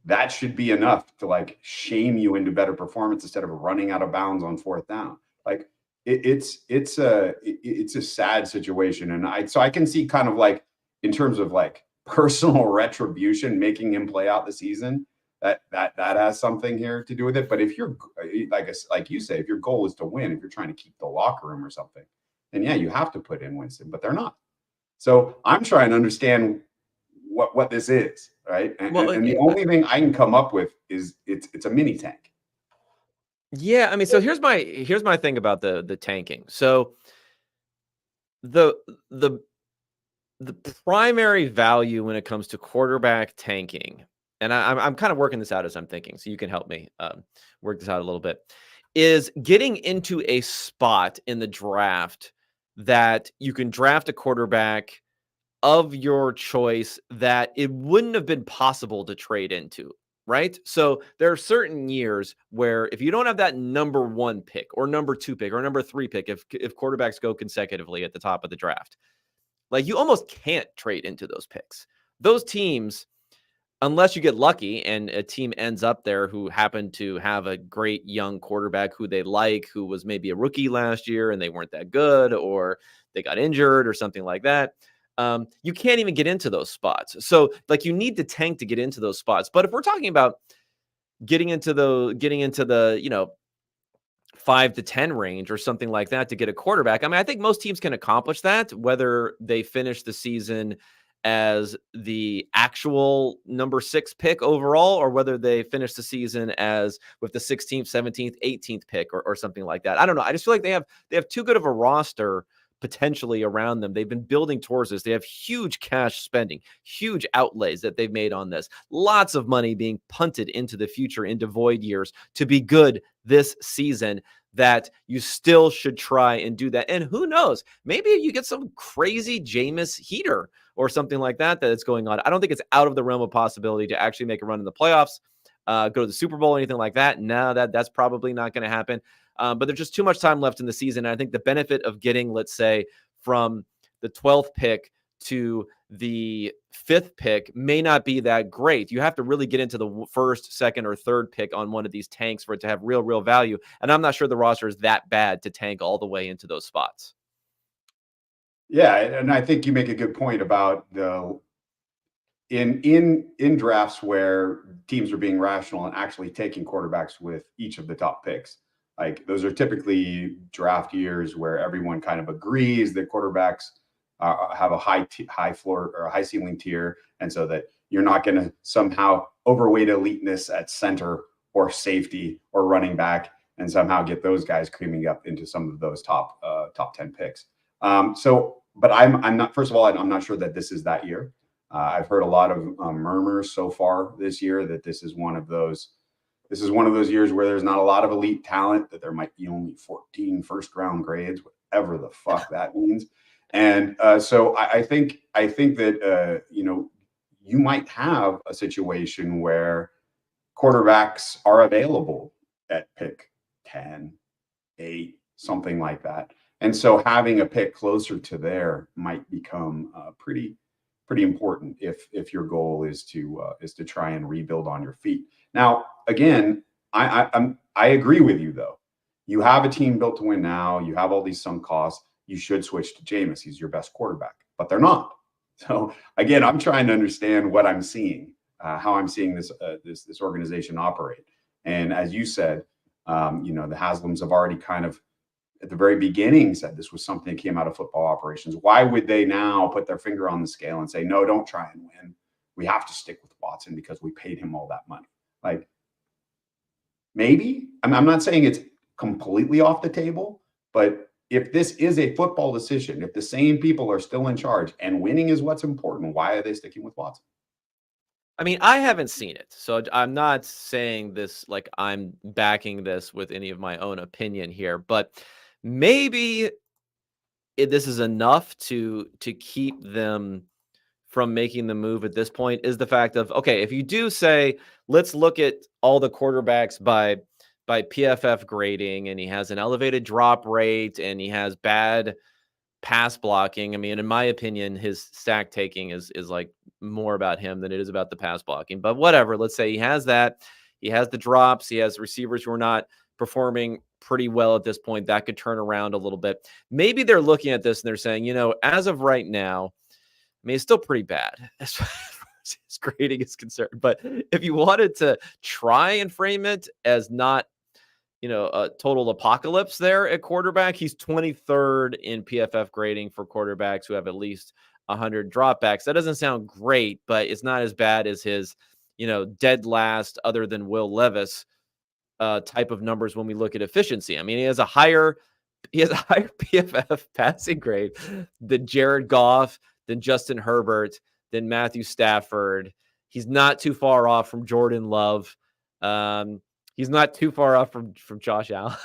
that should be enough to like shame you into better performance instead of running out of bounds on fourth down. Like it's a sad situation, and I can see kind of like in terms of like personal retribution, making him play out the season. That has something here to do with it. But if you're like you say, if your goal is to win, if you're trying to keep the locker room or something, then yeah, you have to put in Winston. But they're not. So I'm trying to understand what this is, right? Well, And the only thing I can come up with is it's a mini tank. yeah, I mean, so here's my thing about the tanking. So the the the primary value when it comes to quarterback tanking, and I'm kind of working this out as I'm thinking, so you can help me work this out a little bit, is getting into a spot in the draft that you can draft a quarterback of your choice that it wouldn't have been possible to trade into, right? So there are certain years where if you don't have that number 1 pick or number 2 pick or number 3 pick, if quarterbacks go consecutively at the top of the draft, like you almost can't trade into those picks. Those teams, unless you get lucky and a team ends up there who happened to have a great young quarterback who they like, who was maybe a rookie last year and they weren't that good, or they got injured or something like that. You can't even get into those spots. So like you need to tank to get into those spots. But if we're talking about getting into the 5 to 10 range or something like that to get a quarterback, I mean, I think most teams can accomplish that, whether they finish the season as the actual number 6 pick overall, or whether they finish the season as with the 16th, 17th, 18th pick or something like that. I don't know. I just feel like they have too good of a roster potentially around them. They've been building towards this. They have huge cash spending, huge outlays that they've made on this. Lots of money being punted into the future, into void years to be good this season, that you still should try and do that. And who knows, maybe you get some crazy Jameis heater or something like that that's going on. I don't think it's out of the realm of possibility to actually make a run in the playoffs, go to the Super Bowl, anything like that. No, that's probably not going to happen. But there's just too much time left in the season. And I think the benefit of getting, let's say, from the 12th pick to the 5th pick may not be that great. You have to really get into the first, second, or third pick on one of these tanks for it to have real value. And I'm not sure the roster is that bad to tank all the way into those spots. Yeah, and I think you make a good point about the in drafts where teams are being rational and actually taking quarterbacks with each of the top picks. Like those are typically draft years where everyone kind of agrees that quarterbacks have a high floor or a high ceiling tier, and so that you're not going to somehow overweight eliteness at center or safety or running back and somehow get those guys creaming up into some of those top 10 picks. But I'm not. First of all, I'm not sure that this is that year. I've heard a lot of murmurs so far this year that this is one of those years where there's not a lot of elite talent, that there might be only 14 first round grades, whatever the fuck that means. And so I think that you might have a situation where quarterbacks are available at pick 10, 8, something like that. And so having a pick closer to there might become pretty important if your goal is to try and rebuild on your feet. Now, again, I agree with you though. You have a team built to win now. You have all these sunk costs. You should switch to Jameis. He's your best quarterback, but they're not. So again, I'm trying to understand what I'm seeing, how I'm seeing this organization operate. And as you said, the Haslams have already kind of at the very beginning said this was something that came out of football operations. Why would they now put their finger on the scale and say, no, don't try and win? We have to stick with Watson because we paid him all that money. Like maybe, I'm not saying it's completely off the table, but if this is a football decision, if the same people are still in charge and winning is what's important, why are they sticking with Watson? I mean, I haven't seen it, so I'm not saying this like I'm backing this with any of my own opinion here, but maybe this is enough to keep them from making the move at this point, is the fact of, okay, if you do say, let's look at all the quarterbacks by PFF grading, and he has an elevated drop rate and he has bad pass blocking. I mean, in my opinion, his sack taking is like more about him than it is about the pass blocking. But whatever. Let's say he has that. He has the drops. He has receivers who are not performing pretty well at this point. That could turn around a little bit. Maybe they're looking at this and they're saying, as of right now, I mean, it's still pretty bad as far as his grading is concerned. But if you wanted to try and frame it as not, a total apocalypse there at quarterback, he's 23rd in PFF grading for quarterbacks who have at least 100 dropbacks. That doesn't sound great, but it's not as bad as his, dead last other than Will Levis type of numbers when we look at efficiency. I mean, he has a higher PFF passing grade than Jared Goff, than Justin Herbert, than Matthew Stafford. He's not too far off from Jordan Love. He's not too far off from Josh Allen.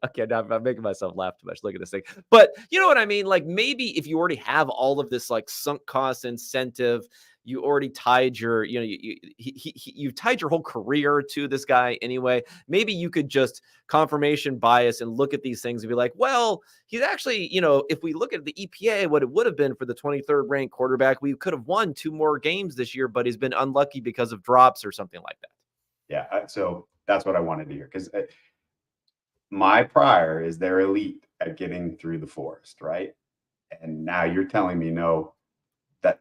Okay, now I'm making myself laugh too much. Look at this thing. But you know what I mean? Like, maybe if you already have all of this like sunk cost incentive, you already tied your, you've tied your whole career to this guy anyway. Maybe you could just confirmation bias and look at these things and be like, well, he's actually, if we look at the EPA, what it would have been for the 23rd ranked quarterback, we could have won 2 more games this year, but he's been unlucky because of drops or something like that. Yeah. So that's what I wanted to hear, because my prior is they're elite at getting through the forest, right? And now you're telling me no, that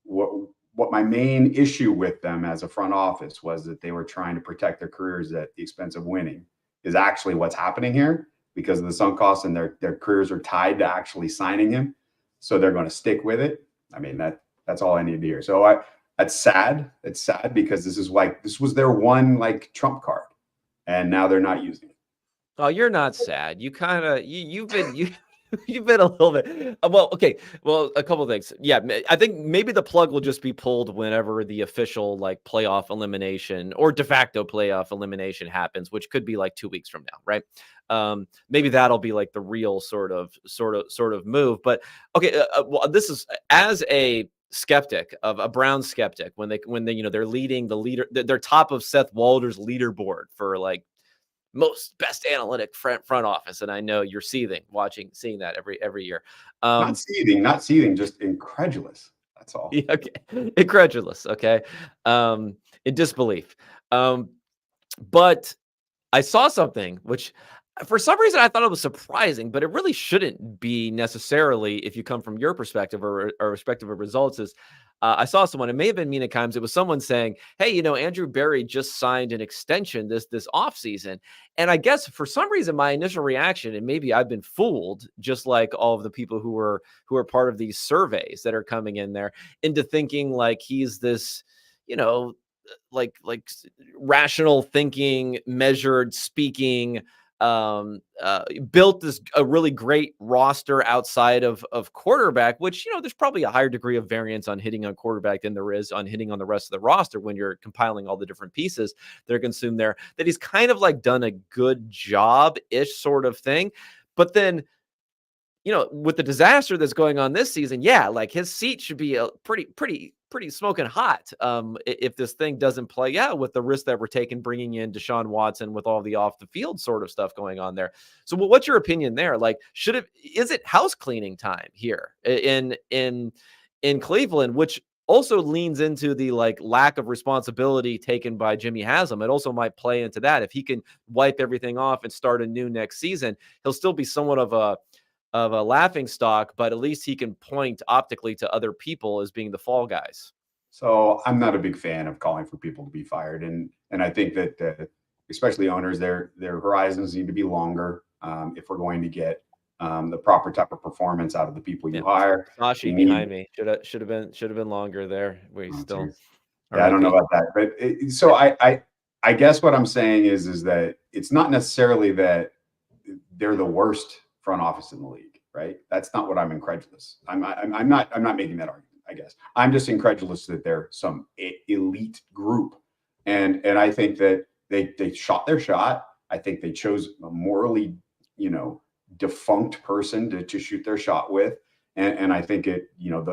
what my main issue with them as a front office was that they were trying to protect their careers at the expense of winning is actually what's happening here, because of the sunk costs, and their careers are tied to actually signing him. So they're going to stick with it. I mean, that's all I need to hear. So that's sad. It's sad because this was their one like trump card, and now they're not using it. Oh, you're not sad. You kind of you've been a little bit. Well, okay. Well, a couple of things. Yeah, I think maybe the plug will just be pulled whenever the official like playoff elimination or de facto playoff elimination happens, which could be like 2 weeks from now, right? Maybe that'll be like the real sort of move. But okay, well, this is as a skeptic, of a Brown skeptic, when they're leading the leader, they're top of Seth Walder's leaderboard for like most best analytic front office, and I know you're seeing that every year. Not seething, just incredulous. That's all. Yeah, okay, incredulous. Okay, in disbelief. But I saw something which, for some reason, I thought it was surprising, but it really shouldn't be necessarily if you come from your perspective or perspective of results. Is I saw someone, it may have been Mina Kimes, it was someone saying, hey, Andrew Berry just signed an extension this offseason. And I guess for some reason, my initial reaction, and maybe I've been fooled, just like all of the people who are part of these surveys that are coming in there, into thinking like he's this, like rational thinking, measured speaking, built a really great roster outside of quarterback, which, there's probably a higher degree of variance on hitting on quarterback than there is on hitting on the rest of the roster when you're compiling all the different pieces that are consumed there, that he's kind of like done a good job-ish sort of thing. But then, with the disaster that's going on this season, yeah, like his seat should be a pretty smoking hot if this thing doesn't play out, with the risk that we're taking bringing in Deshaun Watson with all the off the field sort of stuff going on there. So what's your opinion there? Like, is it house cleaning time here in Cleveland, which also leans into the like lack of responsibility taken by Jimmy Haslam? It also might play into that. If he can wipe everything off and start anew next season, he'll still be somewhat of a laughing stock, but at least he can point optically to other people as being the fall guys. So I'm not a big fan of calling for people to be fired, and I think that especially owners, their horizons need to be longer if we're going to get the proper type of performance out of the people you hire. Sashi behind me should have been longer there. I don't know about that, but so I guess what I'm saying is that it's not necessarily that they're the worst front office in the league, right? That's not what I'm incredulous. I'm not making that argument. I guess I'm just incredulous that they're some elite group, and I think that they shot their shot. I think they chose a morally, defunct person to shoot their shot with, and I think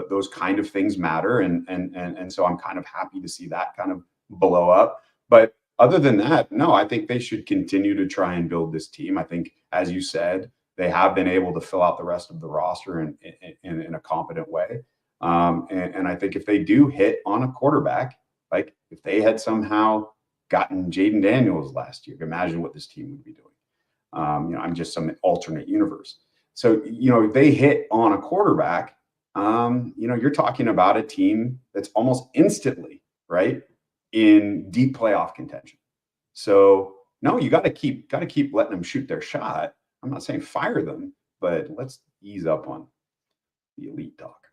those kind of things matter, and so I'm kind of happy to see that kind of blow up. But other than that, no, I think they should continue to try and build this team. I think, as you said, They have been able to fill out the rest of the roster in a competent way. And I think if they do hit on a quarterback, like if they had somehow gotten Jaden Daniels last year, imagine what this team would be doing. I'm just some alternate universe. So, if they hit on a quarterback, you're talking about a team that's almost instantly, right, in deep playoff contention. So, no, you got to keep letting them shoot their shot. I'm not saying fire them, but let's ease up on the elite talk.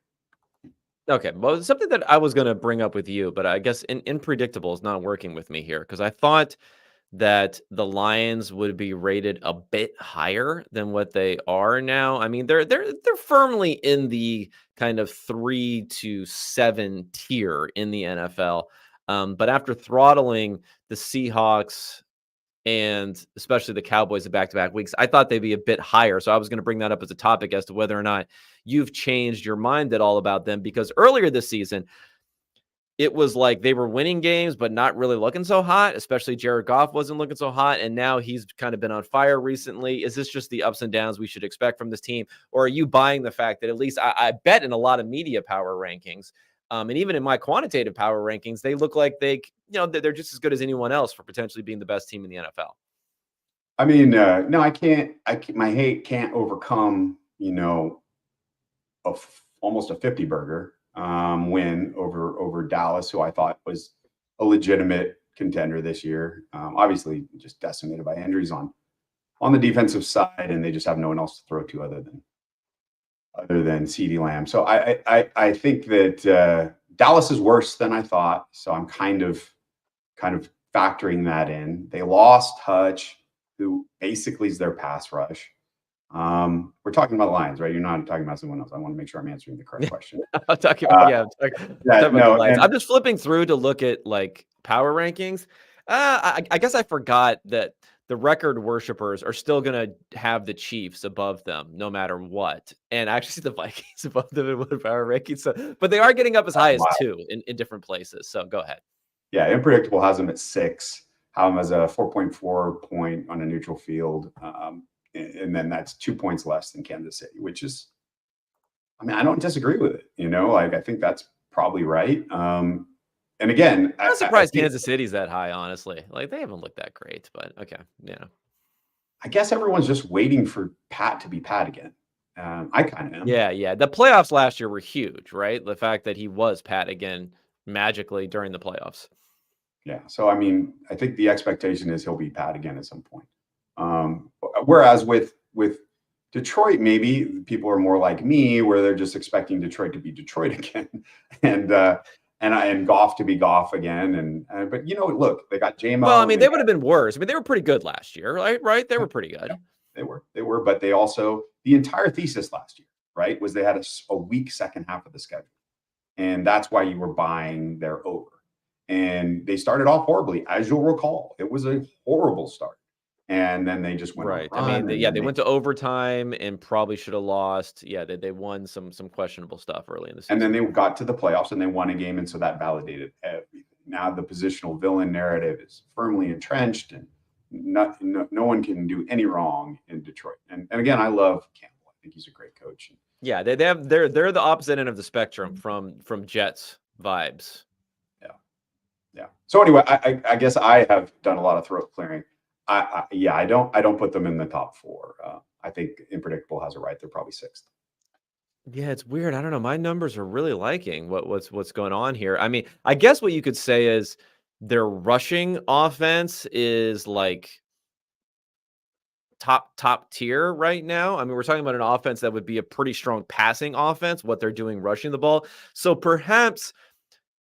Okay, well, something that I was going to bring up with you, but I guess Unpredictable is not working with me here because I thought that the Lions would be rated a bit higher than what they are now. I mean, they're firmly in the kind of 3 to 7 tier in the NFL. But after throttling the Seahawks and especially the Cowboys in back-to-back weeks, I thought they'd be a bit higher. So I was going to bring that up as a topic as to whether or not you've changed your mind at all about them, because earlier this season, it was like they were winning games, but not really looking so hot, especially Jared Goff wasn't looking so hot. And now he's kind of been on fire recently. Is this just the ups and downs we should expect from this team? Or are you buying the fact that at least I bet in a lot of media power rankings, and even in my quantitative power rankings, they look like they're just as good as anyone else for potentially being the best team in the NFL. I mean, no, I can't. My hate can't overcome, almost a 50 burger win over Dallas, who I thought was a legitimate contender this year. Obviously, just decimated by injuries on the defensive side, and they just have no one else to throw to other than CeeDee Lamb. So I think that Dallas is worse than I thought. So I'm kind of factoring that in. They lost Hutch, who basically is their pass rush. We're talking about Lions, right? You're not talking about someone else. I want to make sure I'm answering the correct question. I'm talking about, I'm talking about the Lions. I'm just flipping through to look at like power rankings. I guess I forgot that the record worshipers are still going to have the Chiefs above them no matter what. And I actually see the Vikings above them in one power rankings. So, but they are getting up as high as 2 in different places. So go ahead. Yeah, Unpredictable has them at 6. Have them as a 4.4 point on a neutral field. And then that's 2 points less than Kansas City, which is, I mean, I don't disagree with it. Like, I think that's probably right. And again, I'm surprised Kansas City's that high, honestly. Like, they haven't looked that great, but okay. Yeah. I guess everyone's just waiting for Pat to be Pat again. I kind of am. Yeah. The playoffs last year were huge, right? The fact that he was Pat again magically during the playoffs. Yeah. So, I mean, I think the expectation is he'll be Pat again at some point. Whereas with Detroit, maybe people are more like me, where they're just expecting Detroit to be Detroit again, and Goff to be Goff again. But look, they got J-Mo. Well, I mean, they would have been worse. I mean, they were pretty good last year, right? They were pretty good. Yeah, they were, but they also, the entire thesis last year, right, was they had a weak second half of the schedule, and that's why you were buying their over. And they started off horribly, as you'll recall. It was a horrible start. And then they just went right. I mean, they went to overtime and probably should have lost. Yeah, they won some questionable stuff early in the season. And then they got to the playoffs and they won a game, and so that validated everything. Now the positional villain narrative is firmly entrenched, and no one can do any wrong in Detroit. And again, I love Campbell. I think he's a great coach. Yeah, they're the opposite end of the spectrum from Jets vibes. Yeah. So anyway, I guess I have done a lot of throat clearing. I don't put them in the top 4. I think Unpredictable has it right. They're probably 6th. Yeah, it's weird. I don't know. My numbers are really liking what's going on here. I mean, I guess what you could say is their rushing offense is like top tier right now. I mean, we're talking about an offense that would be a pretty strong passing offense, what they're doing rushing the ball. So perhaps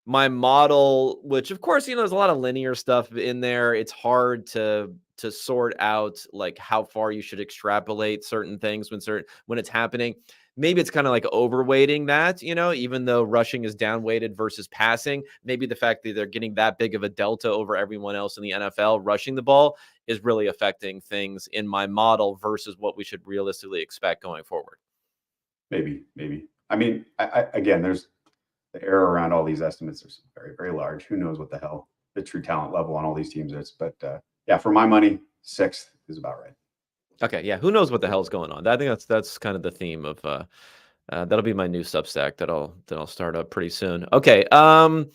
my model, which of course, there's a lot of linear stuff in there. It's hard to sort out like how far you should extrapolate certain things when it's happening. Maybe it's kind of like overweighting that, even though rushing is downweighted versus passing. Maybe the fact that they're getting that big of a delta over everyone else in the NFL rushing the ball is really affecting things in my model versus what we should realistically expect going forward. Maybe. I mean, again, there's the error around all these estimates are very, very large. Who knows what the hell the true talent level on all these teams is? But yeah, for my money, 6th is about right. Okay, yeah. Who knows what the hell's going on? I think that's kind of the theme of that'll be my new Substack that I'll start up pretty soon. Okay. How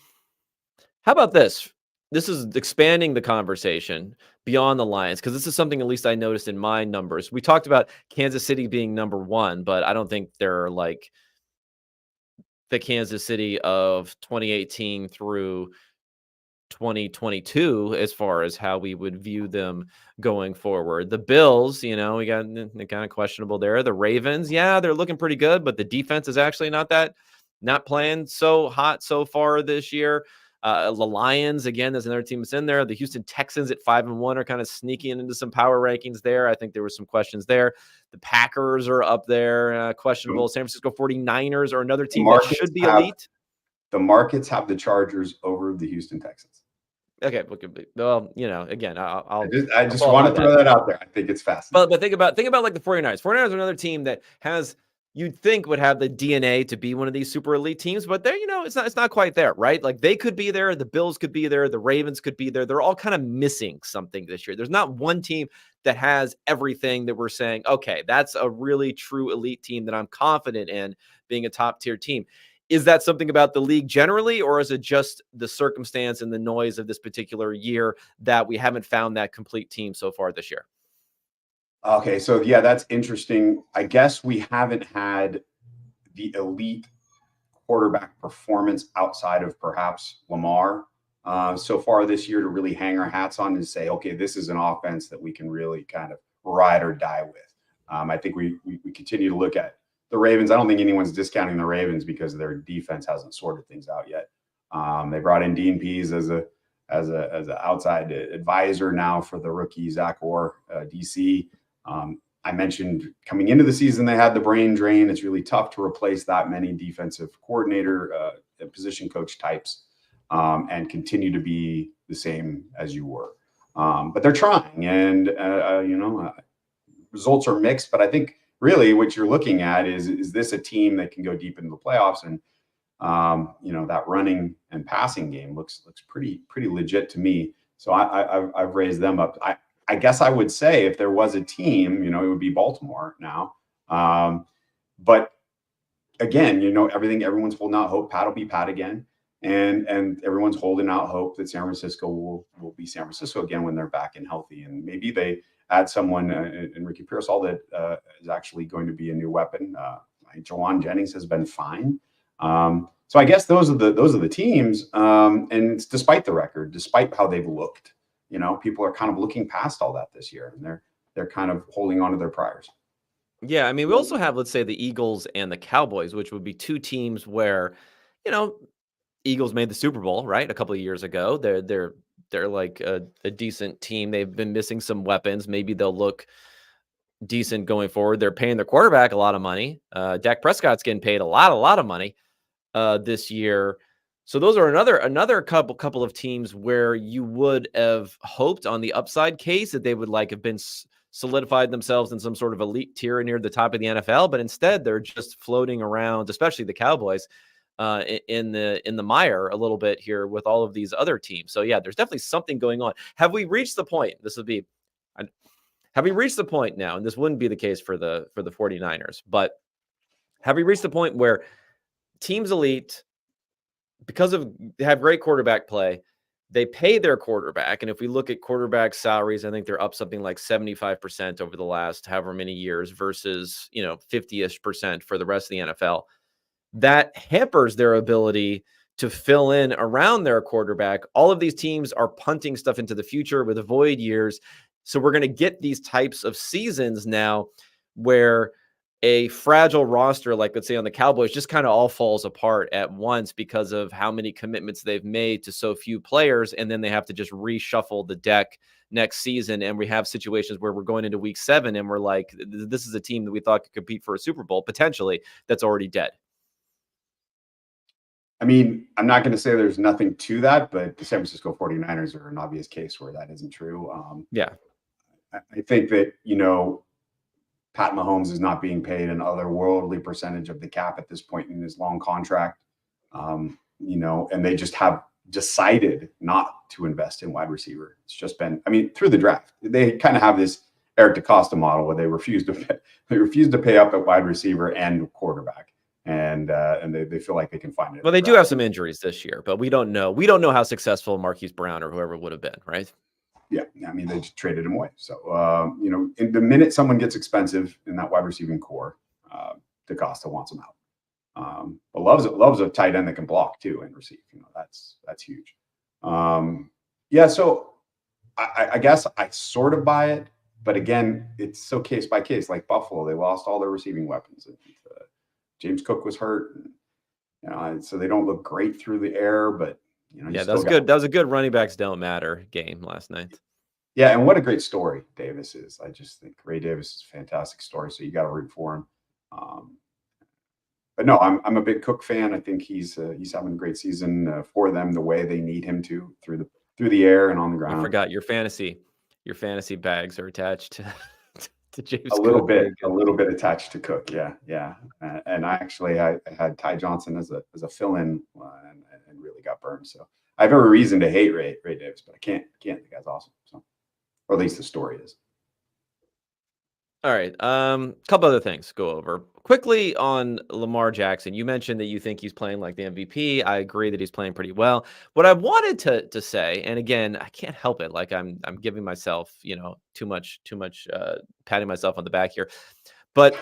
about this? This is expanding the conversation beyond the Lions because this is something at least I noticed in my numbers. We talked about Kansas City being number one, but I don't think they're like the Kansas City of 2018 through 2022 as far as how we would view them going forward. The Bills, we got kind of questionable there. The Ravens, yeah, they're looking pretty good, but the defense is actually not playing so hot so far this year. The Lions, again, there's another team that's in there. The Houston Texans at 5-1 are kind of sneaking into some power rankings there. I think there were some questions there. The Packers are up there, questionable. San Francisco 49ers are another team that should be elite. The markets have the Chargers over the Houston Texans. Okay, well, again, I just want to throw that out there. I think it's fascinating. But think about like the 49ers. 49ers are another team that you'd think would have the DNA to be one of these super elite teams, but they're, it's not quite there, right? Like they could be there, the Bills could be there, the Ravens could be there. They're all kind of missing something this year. There's not one team that has everything that we're saying, okay, that's a really true elite team that I'm confident in being a top tier team. Is that something about the league generally, or is it just the circumstance and the noise of this particular year that we haven't found that complete team so far this year? Okay, so yeah, that's interesting. I guess we haven't had the elite quarterback performance outside of perhaps Lamar so far this year to really hang our hats on and say, okay, this is an offense that we can really kind of ride or die with. I think we continue to look at the Ravens. I don't think anyone's discounting the Ravens because their defense hasn't sorted things out yet. They brought in Dean Pease as an outside advisor now for the rookie Zach Orr, DC. I mentioned coming into the season, they had the brain drain. It's really tough to replace that many defensive coordinator, position coach types, and continue to be the same as you were. But they're trying, and results are mixed. But I think really what you're looking at is this a team that can go deep into the playoffs? And that running and passing game looks pretty legit to me. So I've raised them up. I guess I would say if there was a team, it would be Baltimore now. But again, everyone's holding out hope. Pat will be Pat again. And everyone's holding out hope that San Francisco will be San Francisco again when they're back and healthy. And maybe they add someone, Ricky Pearsall, that is actually going to be a new weapon. Jawan Jennings has been fine. So I guess those are the teams. And it's despite the record, despite how they've looked. People are kind of looking past all that this year, and they're kind of holding on to their priors. Yeah, I mean, we also have, let's say, the Eagles and the Cowboys, which would be two teams where, Eagles made the Super Bowl, right, a couple of years ago. They're like a decent team. They've been missing some weapons. Maybe they'll look decent going forward. They're paying their quarterback a lot of money. Dak Prescott's getting paid a lot of money this year. So those are another couple of teams where you would have hoped on the upside case that they would have been solidified themselves in some sort of elite tier near the top of the NFL, but instead they're just floating around, especially the Cowboys, in the mire a little bit here with all of these other teams. So yeah, there's definitely something going on. Have we reached the point? Have we reached the point now? And this wouldn't be the case for the 49ers, but have we reached the point where teams elite, because they have great quarterback play, they pay their quarterback. And if we look at quarterback salaries, I think they're up something like 75% over the last however many years versus, 50-ish% for the rest of the NFL. That hampers their ability to fill in around their quarterback. All of these teams are punting stuff into the future with void years. So we're going to get these types of seasons now where a fragile roster, like let's say on the Cowboys, just kind of all falls apart at once because of how many commitments they've made to so few players. And then they have to just reshuffle the deck next season. And we have situations where we're going into week 7 and we're like, this is a team that we thought could compete for a Super Bowl potentially that's already dead. I mean, I'm not going to say there's nothing to that, but the San Francisco 49ers are an obvious case where that isn't true. Yeah. I think that, Pat Mahomes is not being paid an otherworldly percentage of the cap at this point in his long contract, and they just have decided not to invest in wide receiver. It's just been, through the draft, they kind of have this Eric DeCosta model where they refuse to pay up at wide receiver and quarterback, and they feel like they can find it. Well, they do have some injuries this year, but we don't know. We don't know how successful Marquise Brown or whoever would have been, right? Yeah, I mean they just traded him away. So in the minute someone gets expensive in that wide receiving core, DeCosta wants him out. But loves a tight end that can block too and receive. That's huge. Yeah, so I guess I sort of buy it, but again, it's so case by case. Like Buffalo, they lost all their receiving weapons. And, James Cook was hurt, and, so they don't look great through the air. But yeah, that's good. That was a good running backs don't matter game last night. Yeah, and what a great story Davis is. I just think Ray Davis is a fantastic story. So you got to root for him. But no, I'm a big Cook fan. I think he's having a great season for them the way they need him to through the air and on the ground. I forgot your fantasy bags are attached to James. A little bit attached to Cook. Yeah. And I had Ty Johnson as a fill-in and really got burned. So I have every reason to hate Ray Davis, but I can't. The guy's awesome. So, or at least the story is. All right. Couple other things to go over quickly on Lamar Jackson. You mentioned that you think he's playing like the MVP. I agree that he's playing pretty well. What I wanted to say, and again, I can't help it. Like I'm giving myself, too much patting myself on the back here. But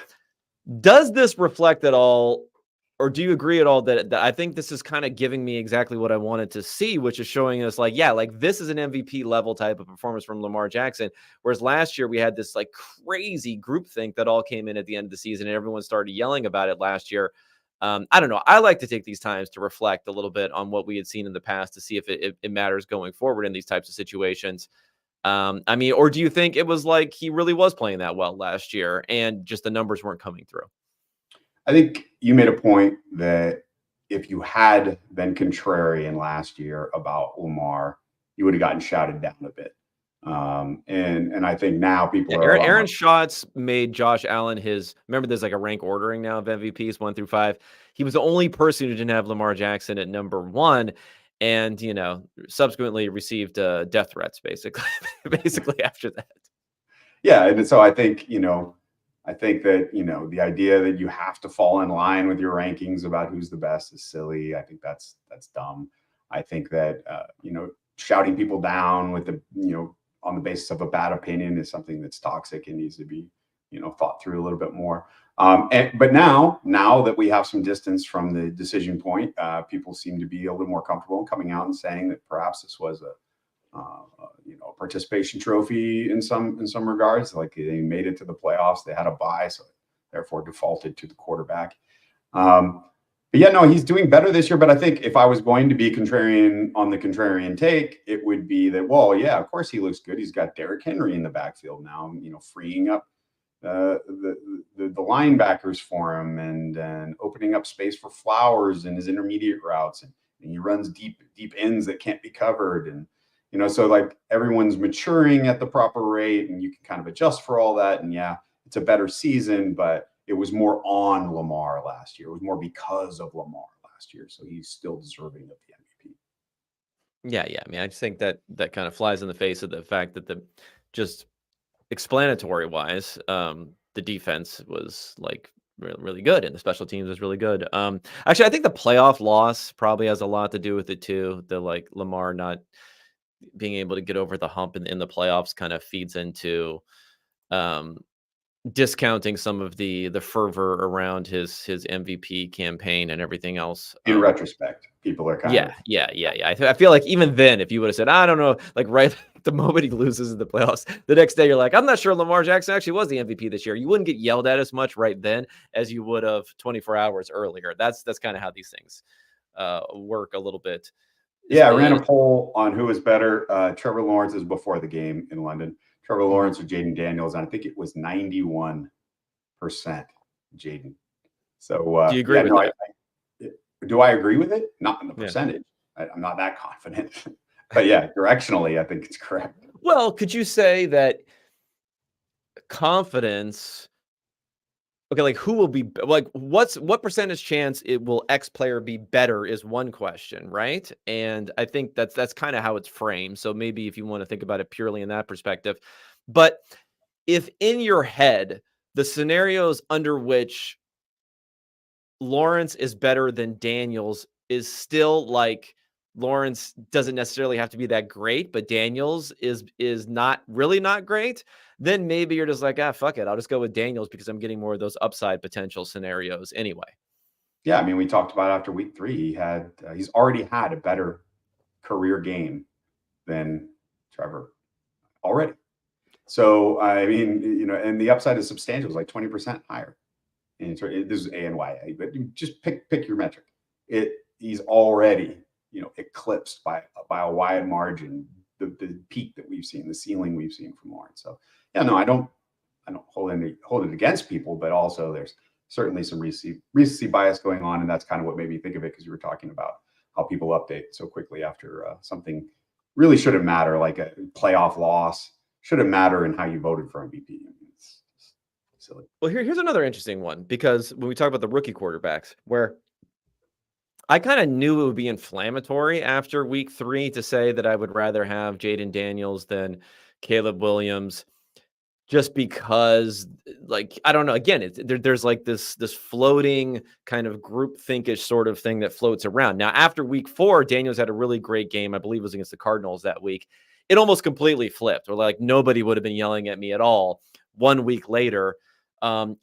does this reflect at all, or do you agree at all that I think this is kind of giving me exactly what I wanted to see, which is showing us like this is an MVP level type of performance from Lamar Jackson. Whereas last year we had this like crazy groupthink that all came in at the end of the season and everyone started yelling about it last year. I don't know. I like to take these times to reflect a little bit on what we had seen in the past to see if it matters going forward in these types of situations. Or do you think it was like he really was playing that well last year and just the numbers weren't coming through? I think you made a point that if you had been contrarian last year about Lamar, you would have gotten shouted down a bit. And I think now people are. Aaron Schatz made Josh Allen remember there's like a rank ordering now of MVPs 1 through 5. He was the only person who didn't have Lamar Jackson at number 1. And, subsequently received death threats basically after that. Yeah. And so I think that, the idea that you have to fall in line with your rankings about who's the best is silly. I think that's dumb. I think that, shouting people down with on the basis of a bad opinion is something that's toxic and needs to be, thought through a little bit more. But now that we have some distance from the decision point, people seem to be a little more comfortable coming out and saying that perhaps this was a participation trophy in some regards. Like they made it to the playoffs, they had a bye, so therefore defaulted to the quarterback. But yeah, no, he's doing better this year. But I think if I was going to be contrarian on the contrarian take, it would be that, well, yeah, of course he looks good. He's got Derrick Henry in the backfield now, freeing up the linebackers for him and opening up space for Flowers in his intermediate routes. And he runs deep ends that can't be covered. And, so like everyone's maturing at the proper rate and you can kind of adjust for all that. And yeah, it's a better season, but it was more on Lamar last year. It was more because of Lamar last year. So he's still deserving of the MVP. Yeah. I just think that kind of flies in the face of the fact that just explanatory wise, the defense was like really good and the special teams was really good. Actually, I think the playoff loss probably has a lot to do with it too. The like Lamar not being able to get over the hump in the playoffs kind of feeds into discounting some of the fervor around his MVP campaign and everything else. In retrospect, people are kind of. Yeah. I feel like even then, if you would have said, I don't know, like right the moment he loses in the playoffs, the next day you're like, I'm not sure Lamar Jackson actually was the MVP this year. You wouldn't get yelled at as much right then as you would have 24 hours earlier. That's kind of how these things work a little bit. Yeah, I ran a poll on who was better. Trevor Lawrence is before the game in London. Trevor Lawrence or Jaden Daniels, and I think it was 91% Jaden. So do you agree with that? Do I agree with it? Not in the percentage. I'm not that confident. But yeah, directionally, I think it's correct. Well, could you say that confidence? Okay, like who will be like what percentage chance it will X player be better is one question, right? And I think that's kind of how it's framed. So maybe if you want to think about it purely in that perspective, but if in your head, the scenarios under which Lawrence is better than Daniels is still like Lawrence doesn't necessarily have to be that great, but Daniels is not really not great, then maybe you're just like, ah, fuck it. I'll just go with Daniels because I'm getting more of those upside potential scenarios anyway. Yeah, I mean, we talked about after week 3, he's already had a better career game than Trevor already. So I mean, and the upside is substantial. It's like 20% higher. And this is ANYA, but just pick your metric. He's already eclipsed by a wide margin the peak that we've seen, the ceiling we've seen from Lawrence. So yeah, no, I don't hold it against people, but also there's certainly some recency bias going on, and that's kind of what made me think of it, because you were talking about how people update so quickly after something really shouldn't matter, like a playoff loss shouldn't matter in how you voted for MVP. It's silly. Well, here's another interesting one, because when we talk about the rookie quarterbacks, where I kind of knew it would be inflammatory after week 3 to say that I would rather have Jaden Daniels than Caleb Williams, just because, like, I don't know. Again, there's like this floating kind of group thinkish sort of thing that floats around. Now, after week 4, Daniels had a really great game. I believe it was against the Cardinals that week. It almost completely flipped, or like nobody would have been yelling at me at all. 1 week later,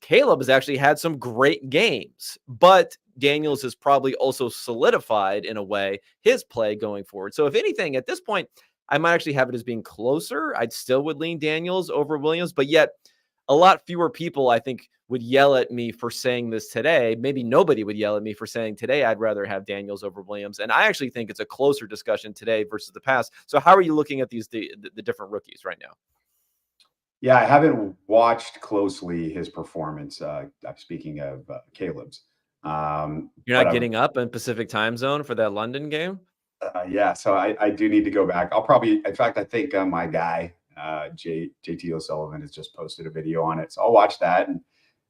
Caleb has actually had some great games, but Daniels has probably also solidified in a way his play going forward. So if anything, at this point, I might actually have it as being closer. I'd still would lean Daniels over Williams, but yet a lot fewer people, I think, would yell at me for saying this today. Maybe nobody would yell at me for saying today I'd rather have Daniels over Williams. And I actually think it's a closer discussion today versus the past. So how are you looking at the different rookies right now? Yeah, I haven't watched closely his performance. Speaking of Caleb's, You're but not getting up in Pacific time zone for that London game? yeah, so I do need to go back. I'll probably, in fact, I think my guy JT O'Sullivan has just posted a video on it, so I'll watch that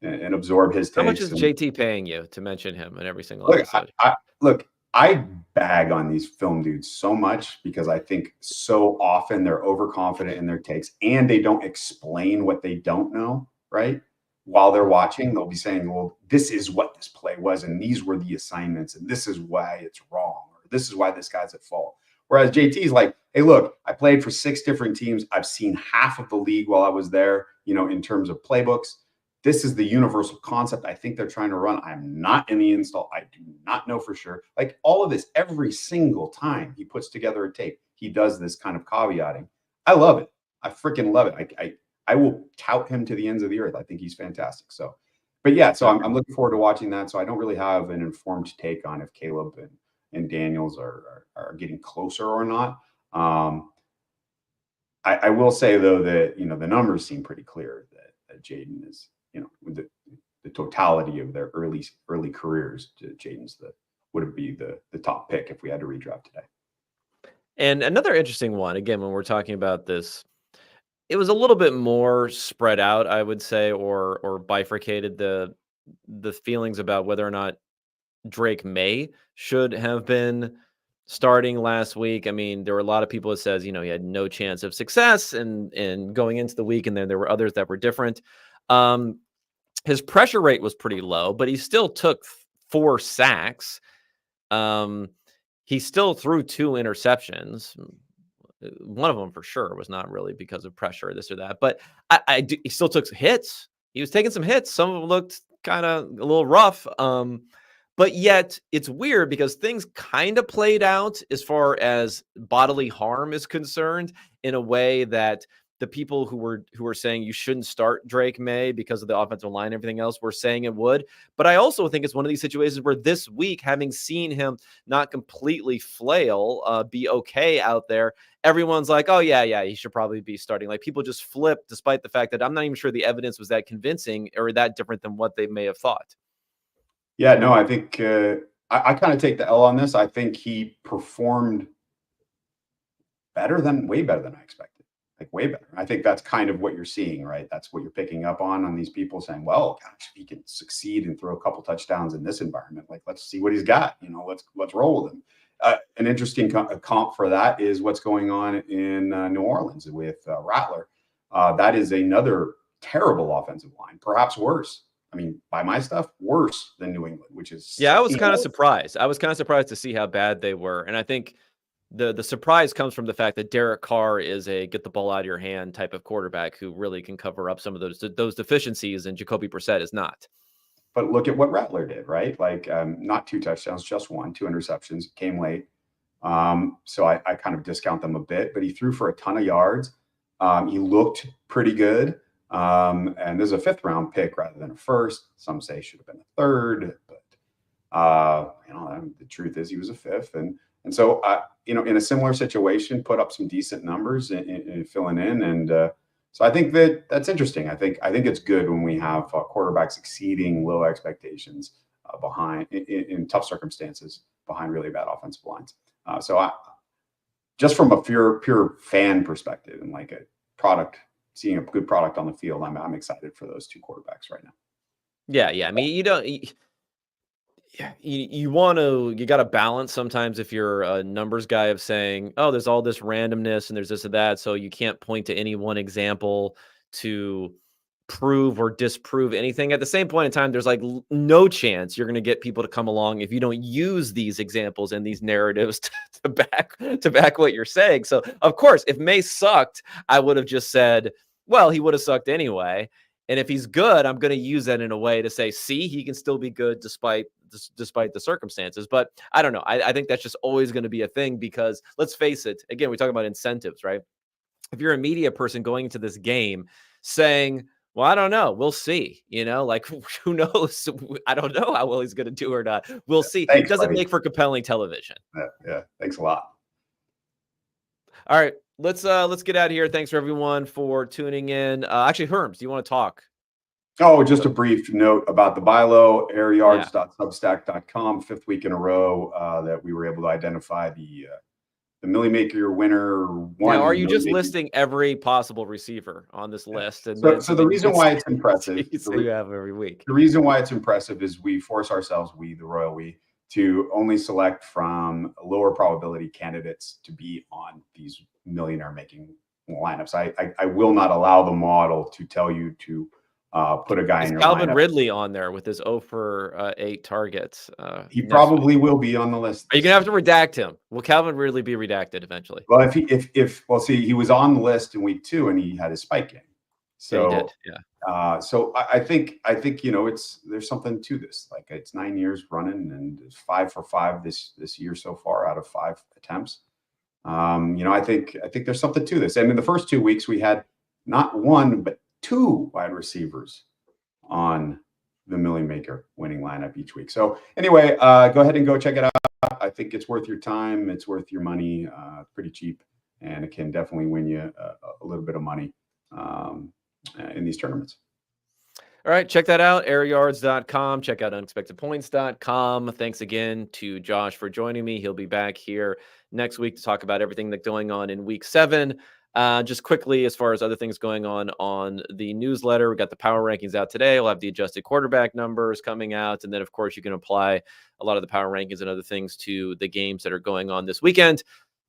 and absorb his takes. How much is JT paying you to mention him in every single Look, episode? I bag on these film dudes so much because I think so often they're overconfident in their takes and they don't explain what they don't know, right? While they're watching, they'll be saying, well, this is what this play was, and these were the assignments, and this is why it's wrong, or this is why this guy's at fault. Whereas JT's like, hey, look, I played for 6 different teams. I've seen half of the league while I was there, in terms of playbooks. This is the universal concept I think they're trying to run. I'm not in the install. I do not know for sure. Like all of this, every single time he puts together a tape, he does this kind of caveating. I love it. I freaking love it. I will tout him to the ends of the earth. I think he's fantastic. So, but yeah, so I'm looking forward to watching that. So I don't really have an informed take on if Caleb and Daniels are getting closer or not. I will say though that the numbers seem pretty clear that Jaden is, the totality of their early careers, Jaden's would be the top pick if we had to redraft today. And another interesting one, again, when we're talking about this, it was a little bit more spread out, I would say, or bifurcated the feelings about whether or not Drake May should have been starting last week. I mean, there were a lot of people that says, he had no chance of success and going into the week, and then there were others that were different. His pressure rate was pretty low, but he still took 4 sacks. He still threw 2 interceptions. One of them for sure was not really because of pressure or this or that, but he still took hits. He was taking some hits. Some of them looked kind of a little rough. But yet it's weird because things kind of played out as far as bodily harm is concerned in a way that the people who were saying you shouldn't start Drake May because of the offensive line and everything else were saying it would. But I also think it's one of these situations where this week, having seen him not completely flail, be okay out there, everyone's like, oh, yeah, he should probably be starting. Like people just flip, despite the fact that I'm not even sure the evidence was that convincing or that different than what they may have thought. Yeah, no, I think I kind of take the L on this. I think he performed way better than I expected. Like way better. I think that's kind of what you're seeing, right? That's what you're picking up on these people saying, well, gosh, if he can succeed and throw a couple touchdowns in this environment, like let's see what he's got. Let's roll with him. An interesting comp for that is what's going on in New Orleans with Rattler. That is another terrible offensive line, perhaps worse. I mean, by my stuff, worse than New England, which is Yeah, I was second. kind of surprised. I was kind of surprised to see how bad they were. And I think the surprise comes from the fact that Derek Carr is a get the ball out of your hand type of quarterback who really can cover up some of those deficiencies, and Jacoby Brissett is not. But look at what Rattler did, right? Like not 2 touchdowns, just 1, 2 interceptions, came late. So I kind of discount them a bit, but he threw for a ton of yards. He looked pretty good. And there's a 5th round pick rather than a 1st. Some say should have been a 3rd, but the truth is he was a 5th. And so, in a similar situation, put up some decent numbers in filling in. And so I think that's interesting. I think it's good when we have quarterbacks exceeding low expectations behind in tough circumstances behind really bad offensive lines. Just from a pure fan perspective and like a product, seeing a good product on the field, I'm excited for those 2 quarterbacks right now. Yeah. I mean, you don't. You got to balance sometimes if you're a numbers guy of saying, oh, there's all this randomness and there's this and that. So you can't point to any one example to prove or disprove anything. At the same point in time, there's like no chance you're going to get people to come along if you don't use these examples and these narratives to back what you're saying. So of course, if May sucked, I would have just said, well, he would have sucked anyway. And if he's good, I'm going to use that in a way to say, see, he can still be good despite the circumstances. But I don't know. I think that's just always going to be a thing because let's face it. Again, we talk about incentives, right? If you're a media person going into this game saying, well, I don't know. We'll see. Like who knows? I don't know how well he's going to do or not. We'll see. Thanks, It doesn't buddy. make for compelling television. Yeah. Thanks a lot. All right. Let's get out of here. Thanks for everyone for tuning in. Actually, Herms, do you want to talk? Oh, just a brief note about the buy low, airyards.substack.com, 5th week in a row that we were able to identify the Millie Maker winner. Now, are you just listing every possible receiver on this list? And so the reason why it's impressive, you have every week. The reason why it's impressive is we force ourselves, the royal we, to only select from lower probability candidates to be on these millionaire making lineups. I will not allow the model to tell you to put a guy in your Calvin lineup. Ridley on there with his 0 for 8 targets. He probably will be on the list. Are you gonna have to redact him? Will Calvin Ridley be redacted eventually? Well, he was on the list in week 2 and he had his spike game. So yeah, he did. Yeah. So I think there's something to this. Like it's 9 years running and it's 5 for 5 this year so far out of 5 attempts. I think there's something to this. And in the first 2 weeks we had not 1 but 2 wide receivers on the Millie Maker winning lineup each week. So anyway, go ahead and go check it out. I think it's worth your time. It's worth your money. Pretty cheap, and it can definitely win you a little bit of money in these tournaments. All right, check that out, airyards.com. Check out unexpectedpoints.com. Thanks again to Josh for joining me. He'll be back here next week to talk about everything that's going on in week 7. Just quickly, as far as other things going on the newsletter, we got the power rankings out today. We'll have the adjusted quarterback numbers coming out. And then, of course, you can apply a lot of the power rankings and other things to the games that are going on this weekend.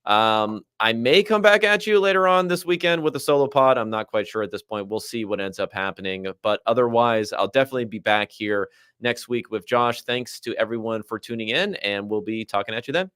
I may come back at you later on this weekend with a solo pod. I'm not quite sure at this point. We'll see what ends up happening. But otherwise, I'll definitely be back here next week with Josh. Thanks to everyone for tuning in, and we'll be talking at you then.